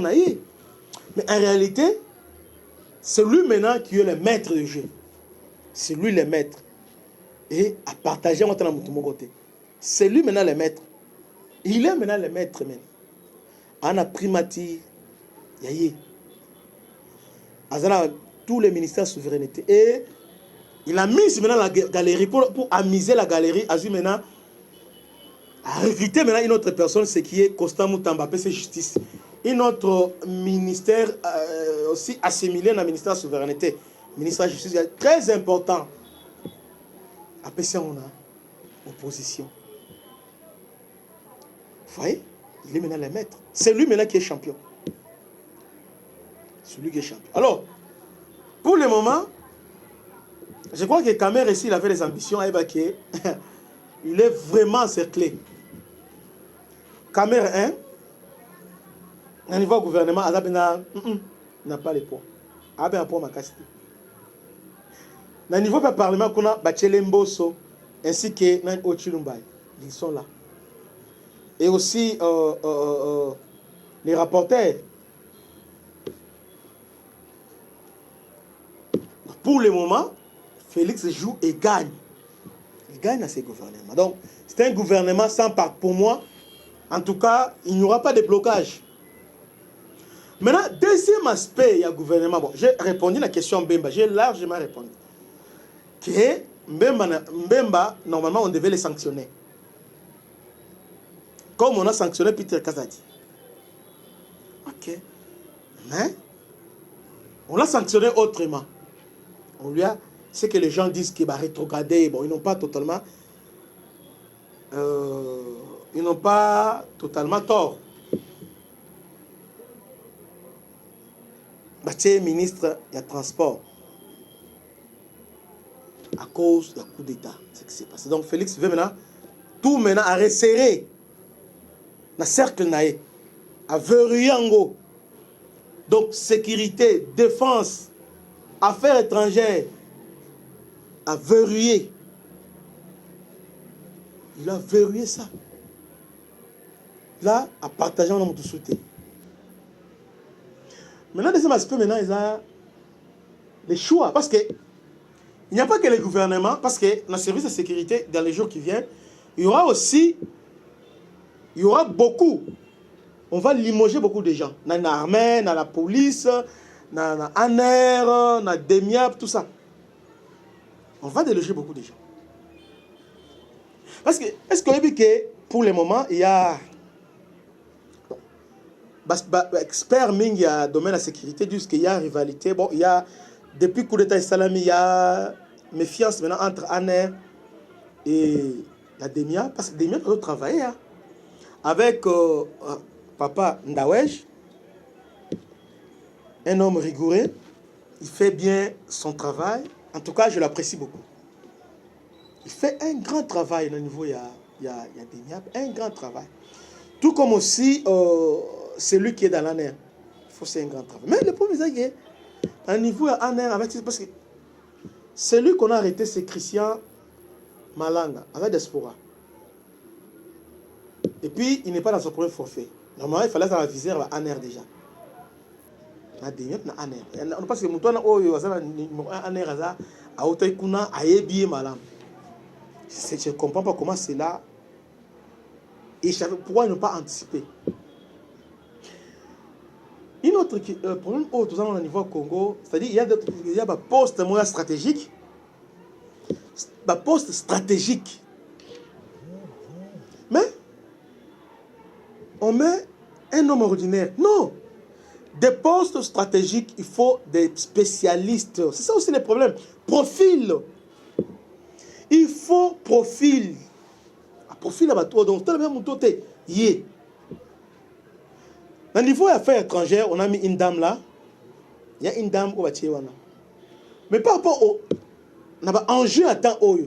Speaker 1: Mais en réalité, c'est lui maintenant qui est le maître du jeu. C'est lui le maître. Et à partager entre mon côté. C'est lui maintenant le maître. Il est maintenant le maître. On a primati. Yaye. Azana tous les ministères de souveraineté. Et il a mis maintenant la galerie pour amuser la galerie. Azu maintenant à recruter maintenant une autre personne, ce qui est Constant Moutamba, c'est justice. Un autre ministère aussi assimilé dans le ministère de la souveraineté. Le ministère de la justice, très important. Après ça, on a opposition. Vous voyez, il est maintenant le maître. C'est lui maintenant qui est champion. C'est lui qui est champion. Alors, pour le moment, je crois que Kamer ici, il avait des ambitions à évacuer. Il est vraiment encerclé. Kamer 1, au niveau du gouvernement, il n'a pas les poids. Il n'a pas les poids, ma casse. Au niveau du Parlement, on a Bachele Mbosso ainsi que Nan Ochilumbai. Ils sont là. Et aussi les rapporteurs. Pour le moment, Félix joue et gagne. Il gagne à ses gouvernements. Donc, c'est un gouvernement sans part. Pour moi, en tout cas, il n'y aura pas de blocage. Maintenant, deuxième aspect, il y a le gouvernement. Bon, j'ai répondu à la question Mbemba. J'ai largement répondu. Que Mbemba, normalement, on devait les sanctionner. Comme on a sanctionné Peter Kazadi. Ok. Mais, on l'a sanctionné autrement. On lui a... C'est que les gens disent qu'il va rétrograder. Bon, ils n'ont pas totalement... ils n'ont pas totalement tort. Bâtier ministre, il y a transport. À cause du coup d'État. C'est ce qui s'est passé. Donc Félix veut maintenant tout maintenant à resserrer. Dans le cercle naïe. À verrouiller. Donc sécurité, défense, affaires étrangères. À verrouiller. Il a verrouillé ça. Là, à partager, on a tout sauté. Maintenant, deuxième aspect, maintenant, ils ont les choix. Parce que il n'y a pas que les gouvernements, parce que dans le service de sécurité, dans les jours qui viennent, il y aura aussi, il y aura beaucoup. On va limoger beaucoup de gens. Dans l'armée, dans la police, dans l'ANER, dans DEMIAP, tout ça. On va déloger beaucoup de gens. Parce que, est-ce qu'on a vu que pour le moment, il y a... Expert Ming, il y a domaine de la sécurité, disent qu'il y a rivalité. Bon, il y a, depuis le coup d'État Salami, il y a méfiance maintenant entre ANER et la DEMIA. Parce que DEMIA peut travailler. Hein. Avec Papa Ndawej, un homme rigoureux, il fait bien son travail. En tout cas, je l'apprécie beaucoup. Il fait un grand travail au niveau, il y a DEMIA, un grand travail. Tout comme aussi celui qui est dans l'ANER. Il faut c'est un grand travail. Mais le problème, c'est qu'il un niveau ANER avec... Parce que celui qu'on a arrêté, c'est Christian Malanga, avec Diaspora. Et puis, il n'est pas dans son premier forfait. Normalement, il fallait ça viser à ANR déjà. Na dernier na ANR. Parce que muto na oyo azala numéro 1 ANR aza a otai kuna ayebi malam. Je ne comprends pas comment c'est là. Et pourquoi ne pas anticiper? Une autre problème au niveau Congo, c'est-à-dire il y a des postes stratégiques. Des postes stratégiques. Mais on met un homme ordinaire. Non. Des postes stratégiques, il faut des spécialistes. C'est ça aussi le problème. Profil. Il faut profil. Profil à toi. Donc, tel même tout est yé. Au niveau affaires étrangères, on a mis une dame là. Il y a une dame au Batchewana. Mais par rapport au enjeu à temps haut.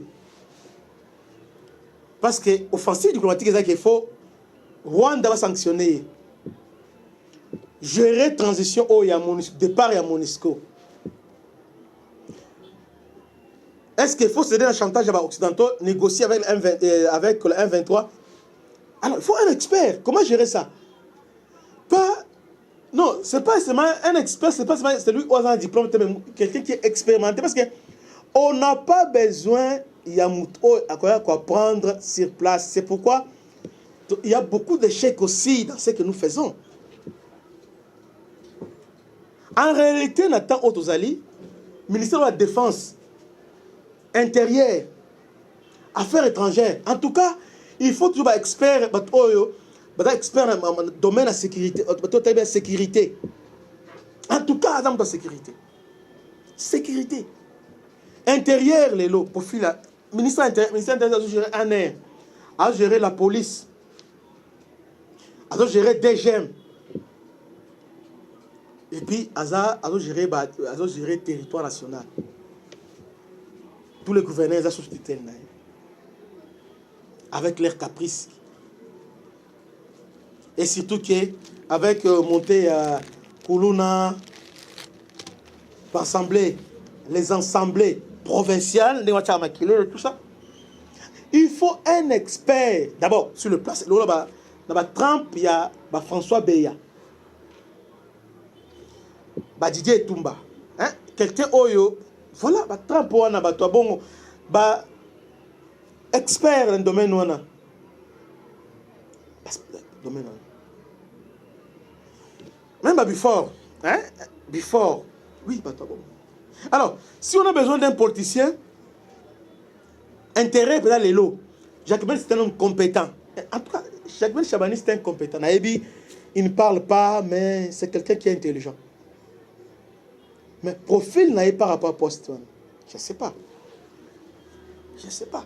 Speaker 1: Parce que l'offensive diplomatique, c'est qu'il faut Rwanda va sanctionner. Gérer transition au départ à Monisco. Est-ce qu'il faut céder un chantage à occidentaux, négocier avec le M23? Alors, il faut un expert. Comment gérer ça? Pas. Non, c'est pas seulement un expert, c'est pas seulement celui qui a un diplôme, quelqu'un qui est expérimenté. Parce qu'on n'a pas besoin à quoi prendre sur place. C'est pourquoi il y a beaucoup d'échecs aussi dans ce que nous faisons. En réalité, Nathan Otozali, ministère de la Défense, Intérieur, Affaires étrangères, en tout cas, il faut toujours être expert dans le domaine de la sécurité. En tout cas, dans la sécurité. Sécurité. Intérieur, les lots, profil là. Ministère intérieur a géré un air, a géré la police, a géré DGM. Et puis, a géré le territoire national. Tous les gouverneurs ont soutenu avec leurs caprices. Et surtout qu'avec montée à Koulouna, les assemblées provinciales, tout ça. Il faut un expert. D'abord, sur le place, dans Trump, il y a François Beya. Didier Tumba. Hein? Quelqu'un Oyo. Voilà, Trump, bon, expert dans le domaine. Même before. Hein? Before. Oui, bon. Alors, si on a besoin d'un politicien, intérêt pour les lots. Jacques-Ben, c'est un homme compétent. En tout cas, Jacques-Ben Chabani, c'est un compétent. Naïbi, il ne parle pas, mais c'est quelqu'un qui est intelligent. Mais profil n'a pas rapport à poste. Je ne sais pas. Je ne sais pas.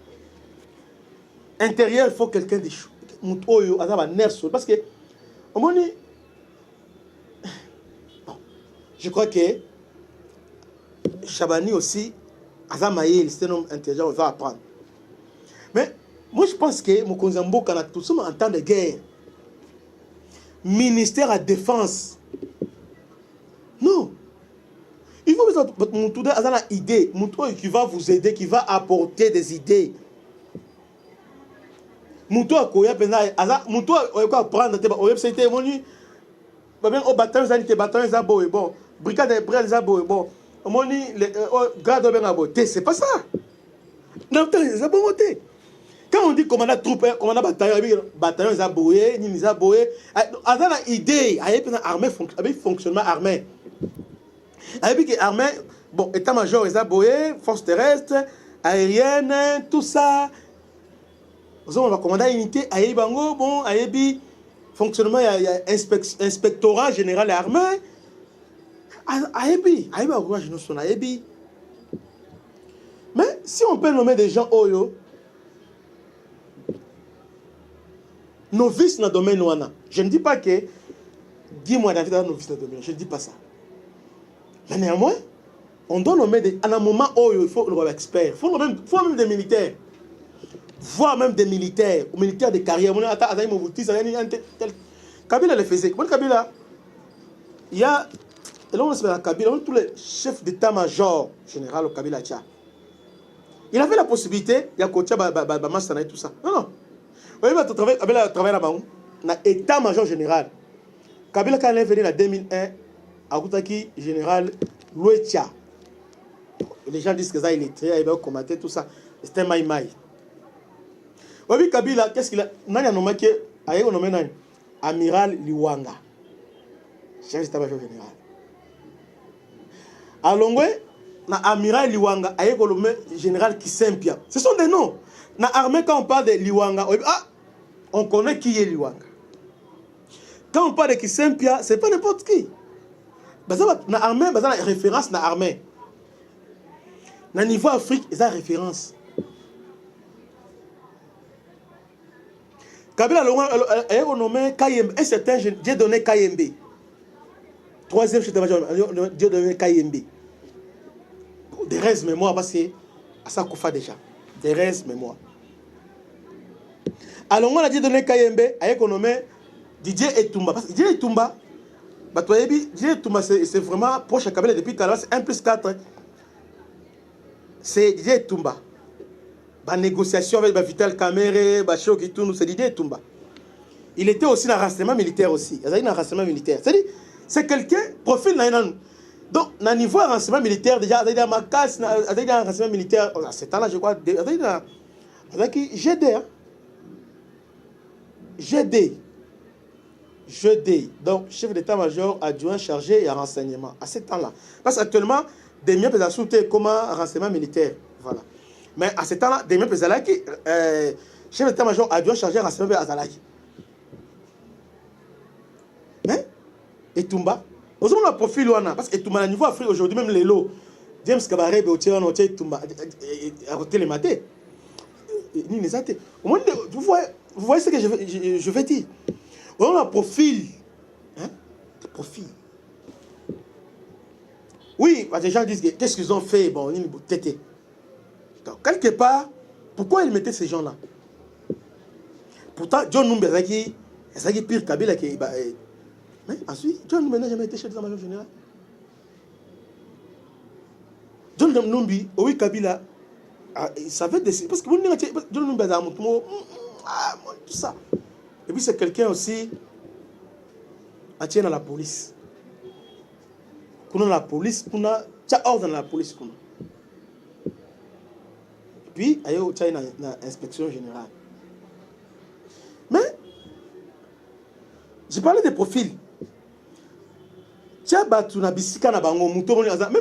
Speaker 1: Intérieur, il faut quelqu'un de chou. Parce que, au moment bon, je crois que Chabani aussi, Azamaïl, c'est un homme intelligent, on va apprendre. Mais moi, je pense que Mokonzambo, quand on a tout ça en temps de guerre, ministère à défense, non. Il faut que Moutoudé ait une idée, Moutoudé qui va vous aider, qui va apporter des idées. Moutoudé Moutoudé va prendre des c'était au bataillon, des bataillons, bon, brigade de brel, bon, c'est pas ça. Non, c'est pas voté. Quand on dit commandant troupe, commandant bataillon, zaboué, ni zaboué, on a une idée, armée, fonctionnement armé. Avec l'armée, bon, état-major, zaboué, force terrestre, aérienne, tout ça. On va commander une unité, aébango, bon, aébi, fonctionnement, il y a inspectorat général et armé. Aébi, aébi. Mais si on peut nommer des gens Oyo, novices dans le domaine ouana, je ne dis pas que Guy Mouadavid est novice dans le domaine, je ne dis pas ça. Mais néanmoins, on doit nommer à un moment Oyo, il faut le expert, il faut même des militaires. Voire même des militaires, ou militaires de carrière. Kabila le faisait. Comment Kabila? Il y a, et là on s'appelle Kabila, tous les chefs d'état-major général au Kabila Tcha. Il avait la possibilité, il y a Kotia, Bamassana et tout ça. Non, non. Vous voyez, Kabila travaille là-bas. na état-major général. Kabila quand il est venu en 2001, Akoutaki général Louetia. Les gens disent que ça il est très, il va commenter tout ça. C'était Maï Maï. Oui, Kabila, qu'est-ce qu'il a? Nani a nommé que aïe on nommé nani? Amiral Liwanga, chef d'état-major général. Alongwe na Amiral Liwanga aïe on nommé général Kisempia. Ce sont des noms. Na armée quand on parle de Liwanga, on connaît qui est Liwanga. Quand on parle de Kisempia, c'est pas n'importe qui. Na armée, la référence na armée. Na niveau Afrique, ils ont référence. Kabila a nommé Kayembe, un certain Dieu donné Kayembe. Troisième chef d'état-major, Dieu donné Kayembe. Des restes mémoire, parce que ça koufa déjà. Des restes mémoire. Alors on a Dieu donné Kayembe, a nommé Didier Etumba. Parce que Didier Etumba, Didier Etumba c'est vraiment proche à Kabila depuis Kalaba, c'est 1 plus 4. C'est Didier Etumba. La négociation avec Vital Kamere, Bachio Kitoun, c'est Didier Etumba. Il était aussi dans le renseignement militaire aussi. Il y a un renseignement militaire. C'est-à-dire, c'est quelqu'un, profil dans donc, dans le niveau de renseignement militaire, déjà, il y a ma casse, il y a un renseignement militaire. À ce temps-là, je crois, GD. GD. Donc, chef d'état-major adjoint chargé à renseignement. À ce temps-là. Parce qu'actuellement, des miens peuvent ajouter comme un renseignement militaire. Voilà. Mais à ce temps-là, des miens peuvent ajouter chef d'état-major adjoint chargé à renseignement à Zalaki. Mais, Etumba, aujourd'hui, on a profil Luana. Parce que Etumba, à niveau Afrique, aujourd'hui, même les lots, James Kabarebe, Etumba, à côté les matés. Vous voyez ce que je vais dire. On a profil. Hein? Profil. Oui, les gens disent qu'est-ce qu'ils ont fait. Bon, ils ont tété. Donc, quelque part, pourquoi ils mettaient ces gens-là? Pourtant, John Numbi, c'est pire Kabila. Mais ensuite, John Numbi n'a jamais été chef d'état-major général. John Numbi, oui, Kabila, il savait décider. Parce que John Numbi a tout ça. Et puis c'est quelqu'un aussi à tirer dans la police. Qu'on a la police, qu'on a ordre dans la police. Et puis, il y a une inspection générale. Mais, j'ai parlé des profils. Même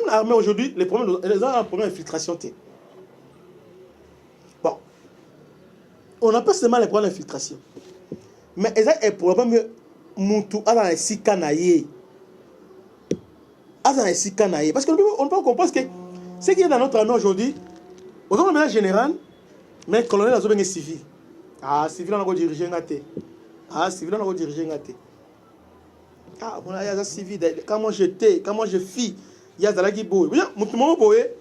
Speaker 1: l'armée aujourd'hui, les problèmes d'infiltration. Bon, on n'a pas seulement les problèmes d'infiltration. Mais il y a un problème Moutou à la Sikanaye. Parce qu'on ne peut pas comprendre que ce qui est dans notre armée aujourd'hui, aujourd'hui, on est général, mais le colonel a été civil. Ah, civil, on a dirigé un athée. Civil, on a dirigé un athée. On a un civil. Comment je fis, il y a des gens qui sont Moutou Boé.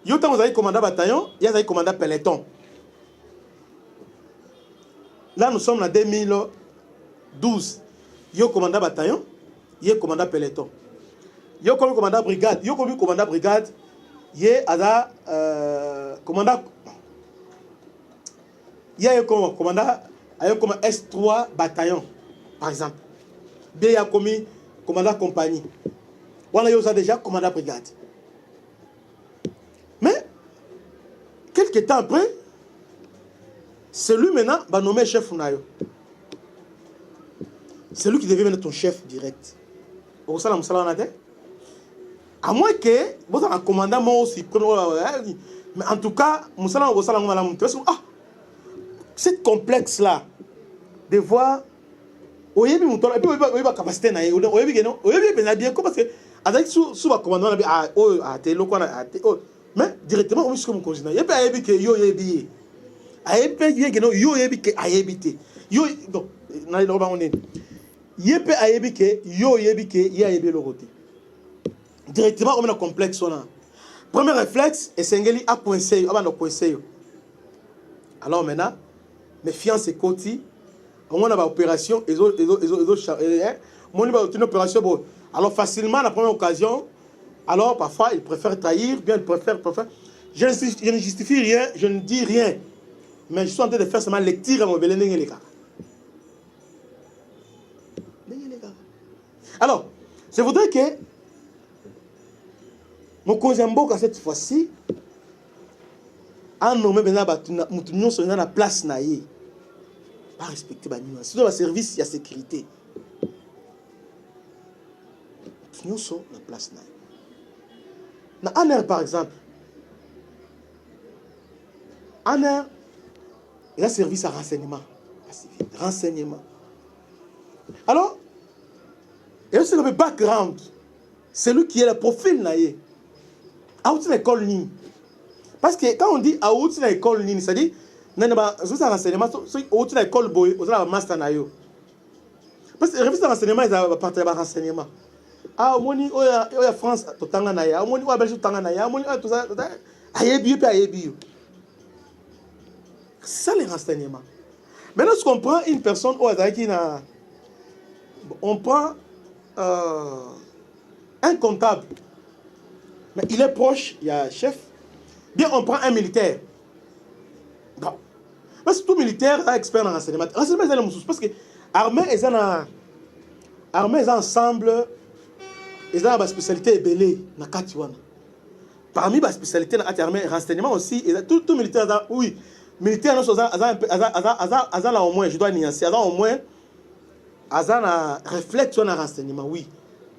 Speaker 1: Il y a des commandants bataillon, il y a des commandants peloton. Là, nous sommes en 2012. Il y a un commandant bataillon, il y a un commandant peloton. Il y a un commandant brigade. Il y a un commandant brigade, il y a un commandant. Il y a un commandant S3 bataillon, par exemple. Bien, il y a un commandant compagnie. On a déjà commandant brigade. Mais, quelques temps après, c'est lui maintenant va nommer chef Funayo. C'est lui qui devient maintenant ton chef direct. À moins que vous avez un commandant aussi. Mais en tout cas, c'est complexe là de voir. Et puis, il va capacité na yo. Parce que avec sous le commandant mais directement on est comme continent. Il y a que yo yebi. Ayepe yegeno yo yebi ke ayebite. Yo donc na lo ba on est. Yepe ayebi ke yo yebi ke ya yebi le côté. Directement on est complexe on a. Premier réflexe et sengeli a coincé, aba no coincé. Alors maintenant méfiance et côté. On a une opération, une opération. Bon. Alors facilement, la première occasion, alors parfois, ils préfèrent trahir, bien ils préfèrent. Je ne justifie rien, je ne dis rien. Mais je suis en train de faire seulement lecture à mon belén et les cas. Alors, je voudrais que mon Mboka cette fois-ci a nommé maintenant sur la place naïe. Pas respecter la nuance. C'est dans le service, il y a sécurité. Nous sommes la place naïe. Dans ANER, par exemple, ANER, il y a service à renseignement. Renseignement. Alors, il y a aussi le background. C'est lui qui est le profil naïe. À l'école ligne. Parce que quand on dit à l'école ligne, c'est-à-dire, il y a un renseignement, à l'école boy, il y a un master naïe. Parce que le service de renseignement, il y a un partenaire de renseignement. Ah, moni oya France totanga na ya moni oya Belgique totanga na ya moni oya tout ça ayebi pe ayebi. C'est ça les renseignements. Maintenant si on prend une personne on prend un comptable, mais il est proche, il y a un chef. Bien on prend un militaire. Non. Parce que tout militaire est expert en renseignement. Renseignement c'est le moussous parce que armée est ensemble. Ils ont une spécialité belée na Katiwana. Parmi les spécialités dans l'armée, renseignement aussi, tout militaire, oui, militaire, là au moins, je dois nuancer, au moins, un réflexe sur le renseignement, oui,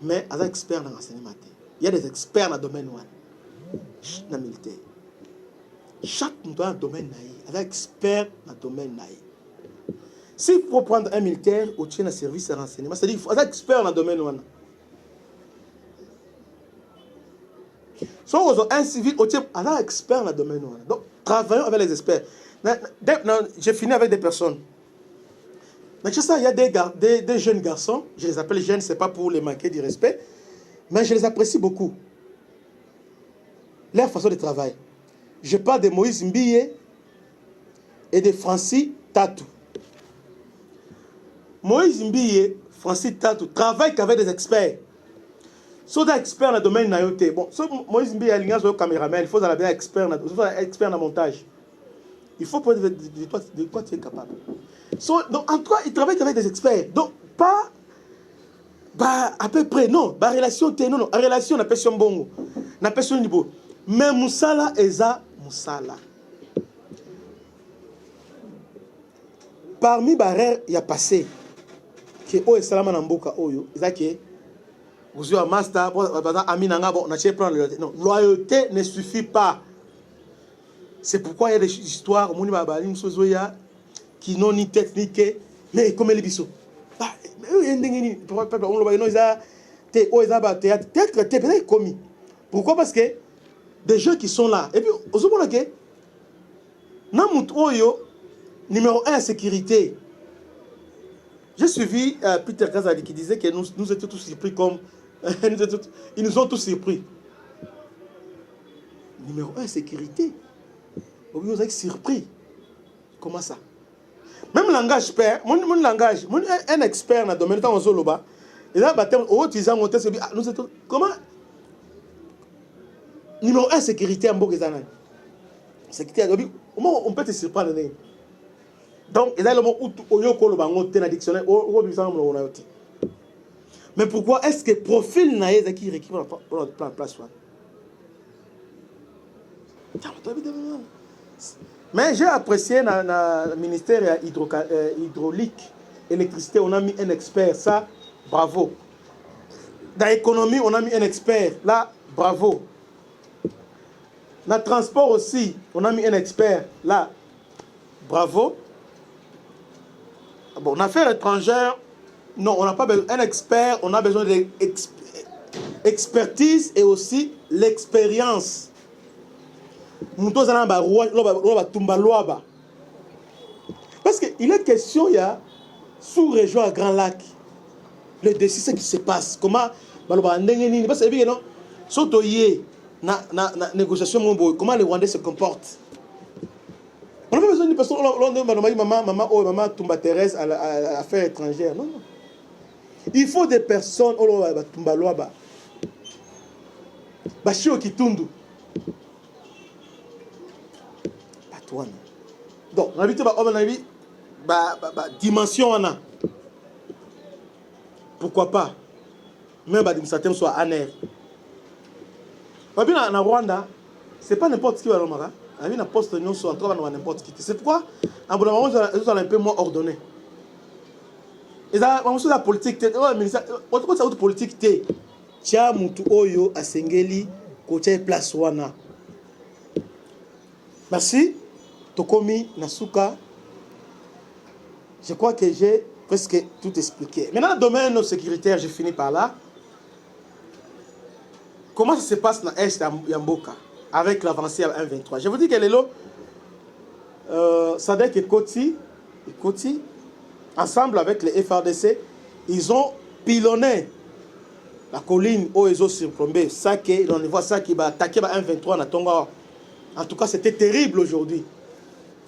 Speaker 1: mais ils sont experts dans le renseignement. Il y a des experts dans le domaine dans le militaire. Chaque dans le domaine, ils sont experts dans le domaine. S'il faut prendre un militaire au tien de service de renseignement, c'est-à-dire qu'ils sont experts dans le domaine. Si on a un civil, on est un expert dans le domaine. Donc, travaillons avec les experts. J'ai fini avec des personnes. Mais il y a des jeunes garçons, je les appelle jeunes, ce n'est pas pour les manquer du respect, mais je les apprécie beaucoup. Leur façon de travail. Je parle de Moïse Mbiye et de Francis Tatou. Moïse Mbiye, Francis Tatou travaillent qu'avec des experts. Si vous êtes expert dans le domaine naïoté, bon, si Moïse Mbiye est un caméraman, il faut être expert dans le montage. Il faut prendre de quoi tu es capable. Donc, en tout cas, il travaille avec des experts. Donc, pas à peu près, non. La relation, non. La relation, on appelle son bongo. On appelle son niveau. Mais Moussala, Eza, Moussala. Parmi les barrières, il y a passé que Oye Salama Namboka Oyo, il y a que vous avez un master, Aminanga, on a prendre la loyauté. Non, loyauté ne suffit pas. C'est pourquoi il y a des histoires, qui n'ont ni tête ni quai, mais comme les bisous. Pourquoi? Parce que des gens qui sont là. Et puis, au second, numéro 1, sécurité. J'ai suivi Peter Kazadi qui disait que nous étions tous surpris comme. Ils nous ont tous surpris. Numéro 1, sécurité. Vous êtes surpris. Comment ça? Même langage, père, mon langage, un expert dans le domaine de Zoloba, et là, nous étions. Comment? Numéro 1, sécurité en Bogazana. Sécurité, on peut te surprendre. Donc, il y a le mot où il y a un dictionnaire. Mais pourquoi est-ce que le profil naïe qui récupère la place? Mais j'ai apprécié dans le ministère hydraulique, électricité, on a mis un expert, ça, bravo. Dans l'économie, on a mis un expert, là, bravo. Dans le transport aussi, on a mis un expert, là, bravo. Bon, en affaires étrangères, non, on n'a pas besoin d'un expert, on a besoin de l'expertise et aussi l'expérience. Parce qu'il est question, il y a sous-région à Grand Lac, le décès, ce qui se passe. Comment parce que non, négociation, comment les Rwandais se comportent. On n'a pas besoin d'une personne, maman Toumba Thérèse à l'affaire étrangère. Non, non. Il faut des personnes, Toumba Loaba. Bachio Kitundu. Donc, on a vu dimension. Pourquoi pas? même l'administrateur soit en air. En Rwanda, ce n'est pas n'importe qui va le faire. Il y a un poste de soit n'importe qui. C'est pourquoi, en Bonamarons, ils sont un peu moins ordonnés. Et ça, on la politique, on politique, tia mutu oyo asengeli kocha place wana. Merci. Tokomi Nasuka. Je crois que j'ai presque tout expliqué. Maintenant, le domaine sécuritaire, je finis par là. Comment ça se passe dans l'Est Yamboka avec l'avancée à 1.23? Je vous dis que les lots, Sadek et Koti, ensemble avec les FRDC, ils ont pilonné la colline où ils ont surplombé. Ça qui, on voit ça qui va attaquer 1.23 à Tonga. En tout cas, c'était terrible aujourd'hui.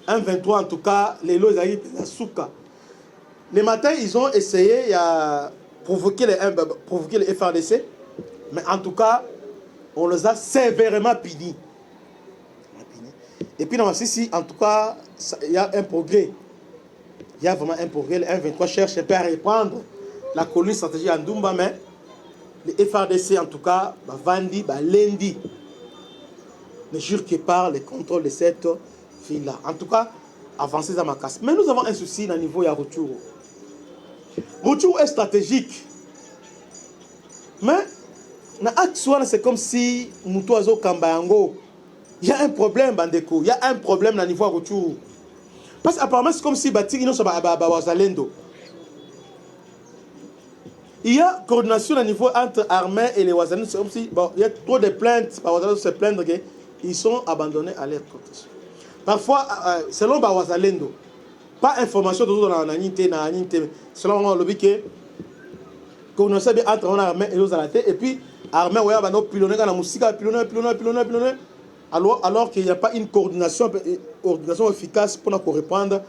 Speaker 1: 1.23, en tout cas, les lots, ils arrivent à Souka. Les matins, ils ont essayé de provoquer les FRDC. Mais en tout cas, on les a sévèrement punis. Et puis, dans ici, en tout cas, il y a un progrès. Il y a vraiment un progrès. Le 1.23 cherche un peu à reprendre la colline stratégique en Dumba, mais les FRDC, en tout cas, Vandi, Lendi, ne jure que par le contrôle de cette ville-là. En tout cas, avancer dans ma casse. Mais nous avons un souci au niveau de Rutshuru. Rutshuru est stratégique. Mais, c'est comme si Mutuazo Kambayango, il y a un problème, Bandeko. Il y a un problème au niveau de Rutshuru. Parce qu'apparemment, c'est comme si Batik, ils sont Wazalendo. Il y a coordination au niveau entre armées et les Wazalendo. C'est comme si, bon, il y a trop de plaintes par Wazalendo se plaindre qu'ils sont abandonnés à leur protection. Parfois, selon Wazalendo, pas information de dans la Ninte, selon le biquet, coordination entre l'armée et les Wazalendo. Et puis, l'armée, ouais, va nous pilonner dans la musique, pilonner. Alors qu'il n'y a pas une coordination efficace pour nous répondre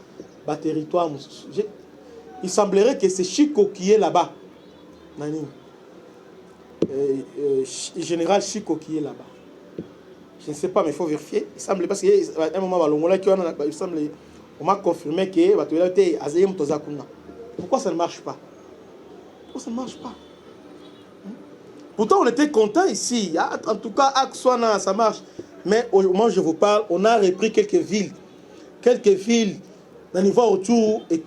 Speaker 1: au territoire. Il semblerait que c'est Chico qui est là-bas. Général Chico qui est là-bas. Je ne sais pas, mais il faut vérifier. Il semble parce qu'à un moment, on m'a confirmé que pourquoi ça ne marche pas? Pourquoi ça ne marche pas? Pourtant, on était content ici. En tout cas, Akswana, ça marche. Mais au moment où je vous parle, on a repris quelques villes. Quelques villes dans le niveau autour. Et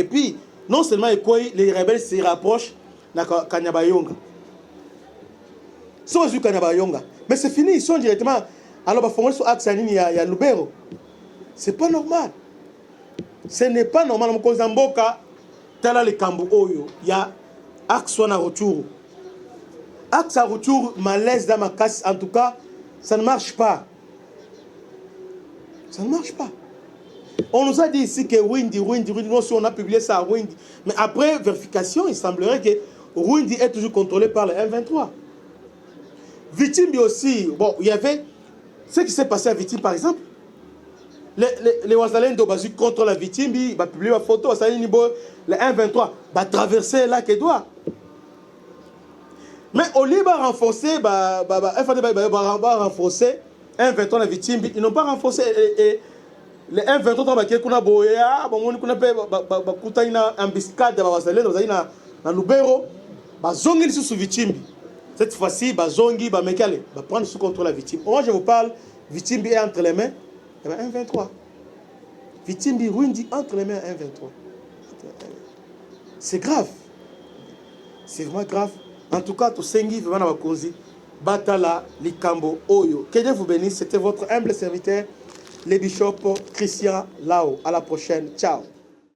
Speaker 1: puis, non seulement Ekoué, les rebelles se rapprochent de Kanyabayonga. Ils sont au Kanyabayonga. Mais c'est fini, ils sont directement. Alors, il faut que il y a Lubero. Ce n'est pas normal. Ce n'est pas normal. Dans Kozamboka, tel le Kambu Oyo, il y a Akswana Rutshuru. Axe à retour, malaise dans ma casse, en tout cas, ça ne marche pas. Ça ne marche pas. On nous a dit ici que Windy, nous aussi on a publié ça à Windy. Mais après vérification, il semblerait que Windy est toujours contrôlé par le M23. Vitimbi aussi, bon, il y avait ce qui s'est passé à Vitimbi par exemple. Les Wazalendo Bazu contre la Vitimbi, il va publier la photo, le M23 va traverser là que doit. Mais au lieu de renforcer, renforcer 1.23 la victime, ils n'ont pas renforcé les 1.23 qui kuna boya, kuna pe ina embuscade ba Wazalendo na Lubero, zongi sous victime. Cette fois-ci, zongi mekale, prendre sous contrôle la victime. Moi je vous parle, victime est entre les mains, 1.23. Victime Rundi entre les mains 1.23. C'est grave. C'est vraiment grave. En tout cas, tout sengi vraiment na bakonzi batala likambo oyo. Que Dieu vous bénisse. C'était votre humble serviteur, le bishop Christian Lao. À la prochaine. Ciao.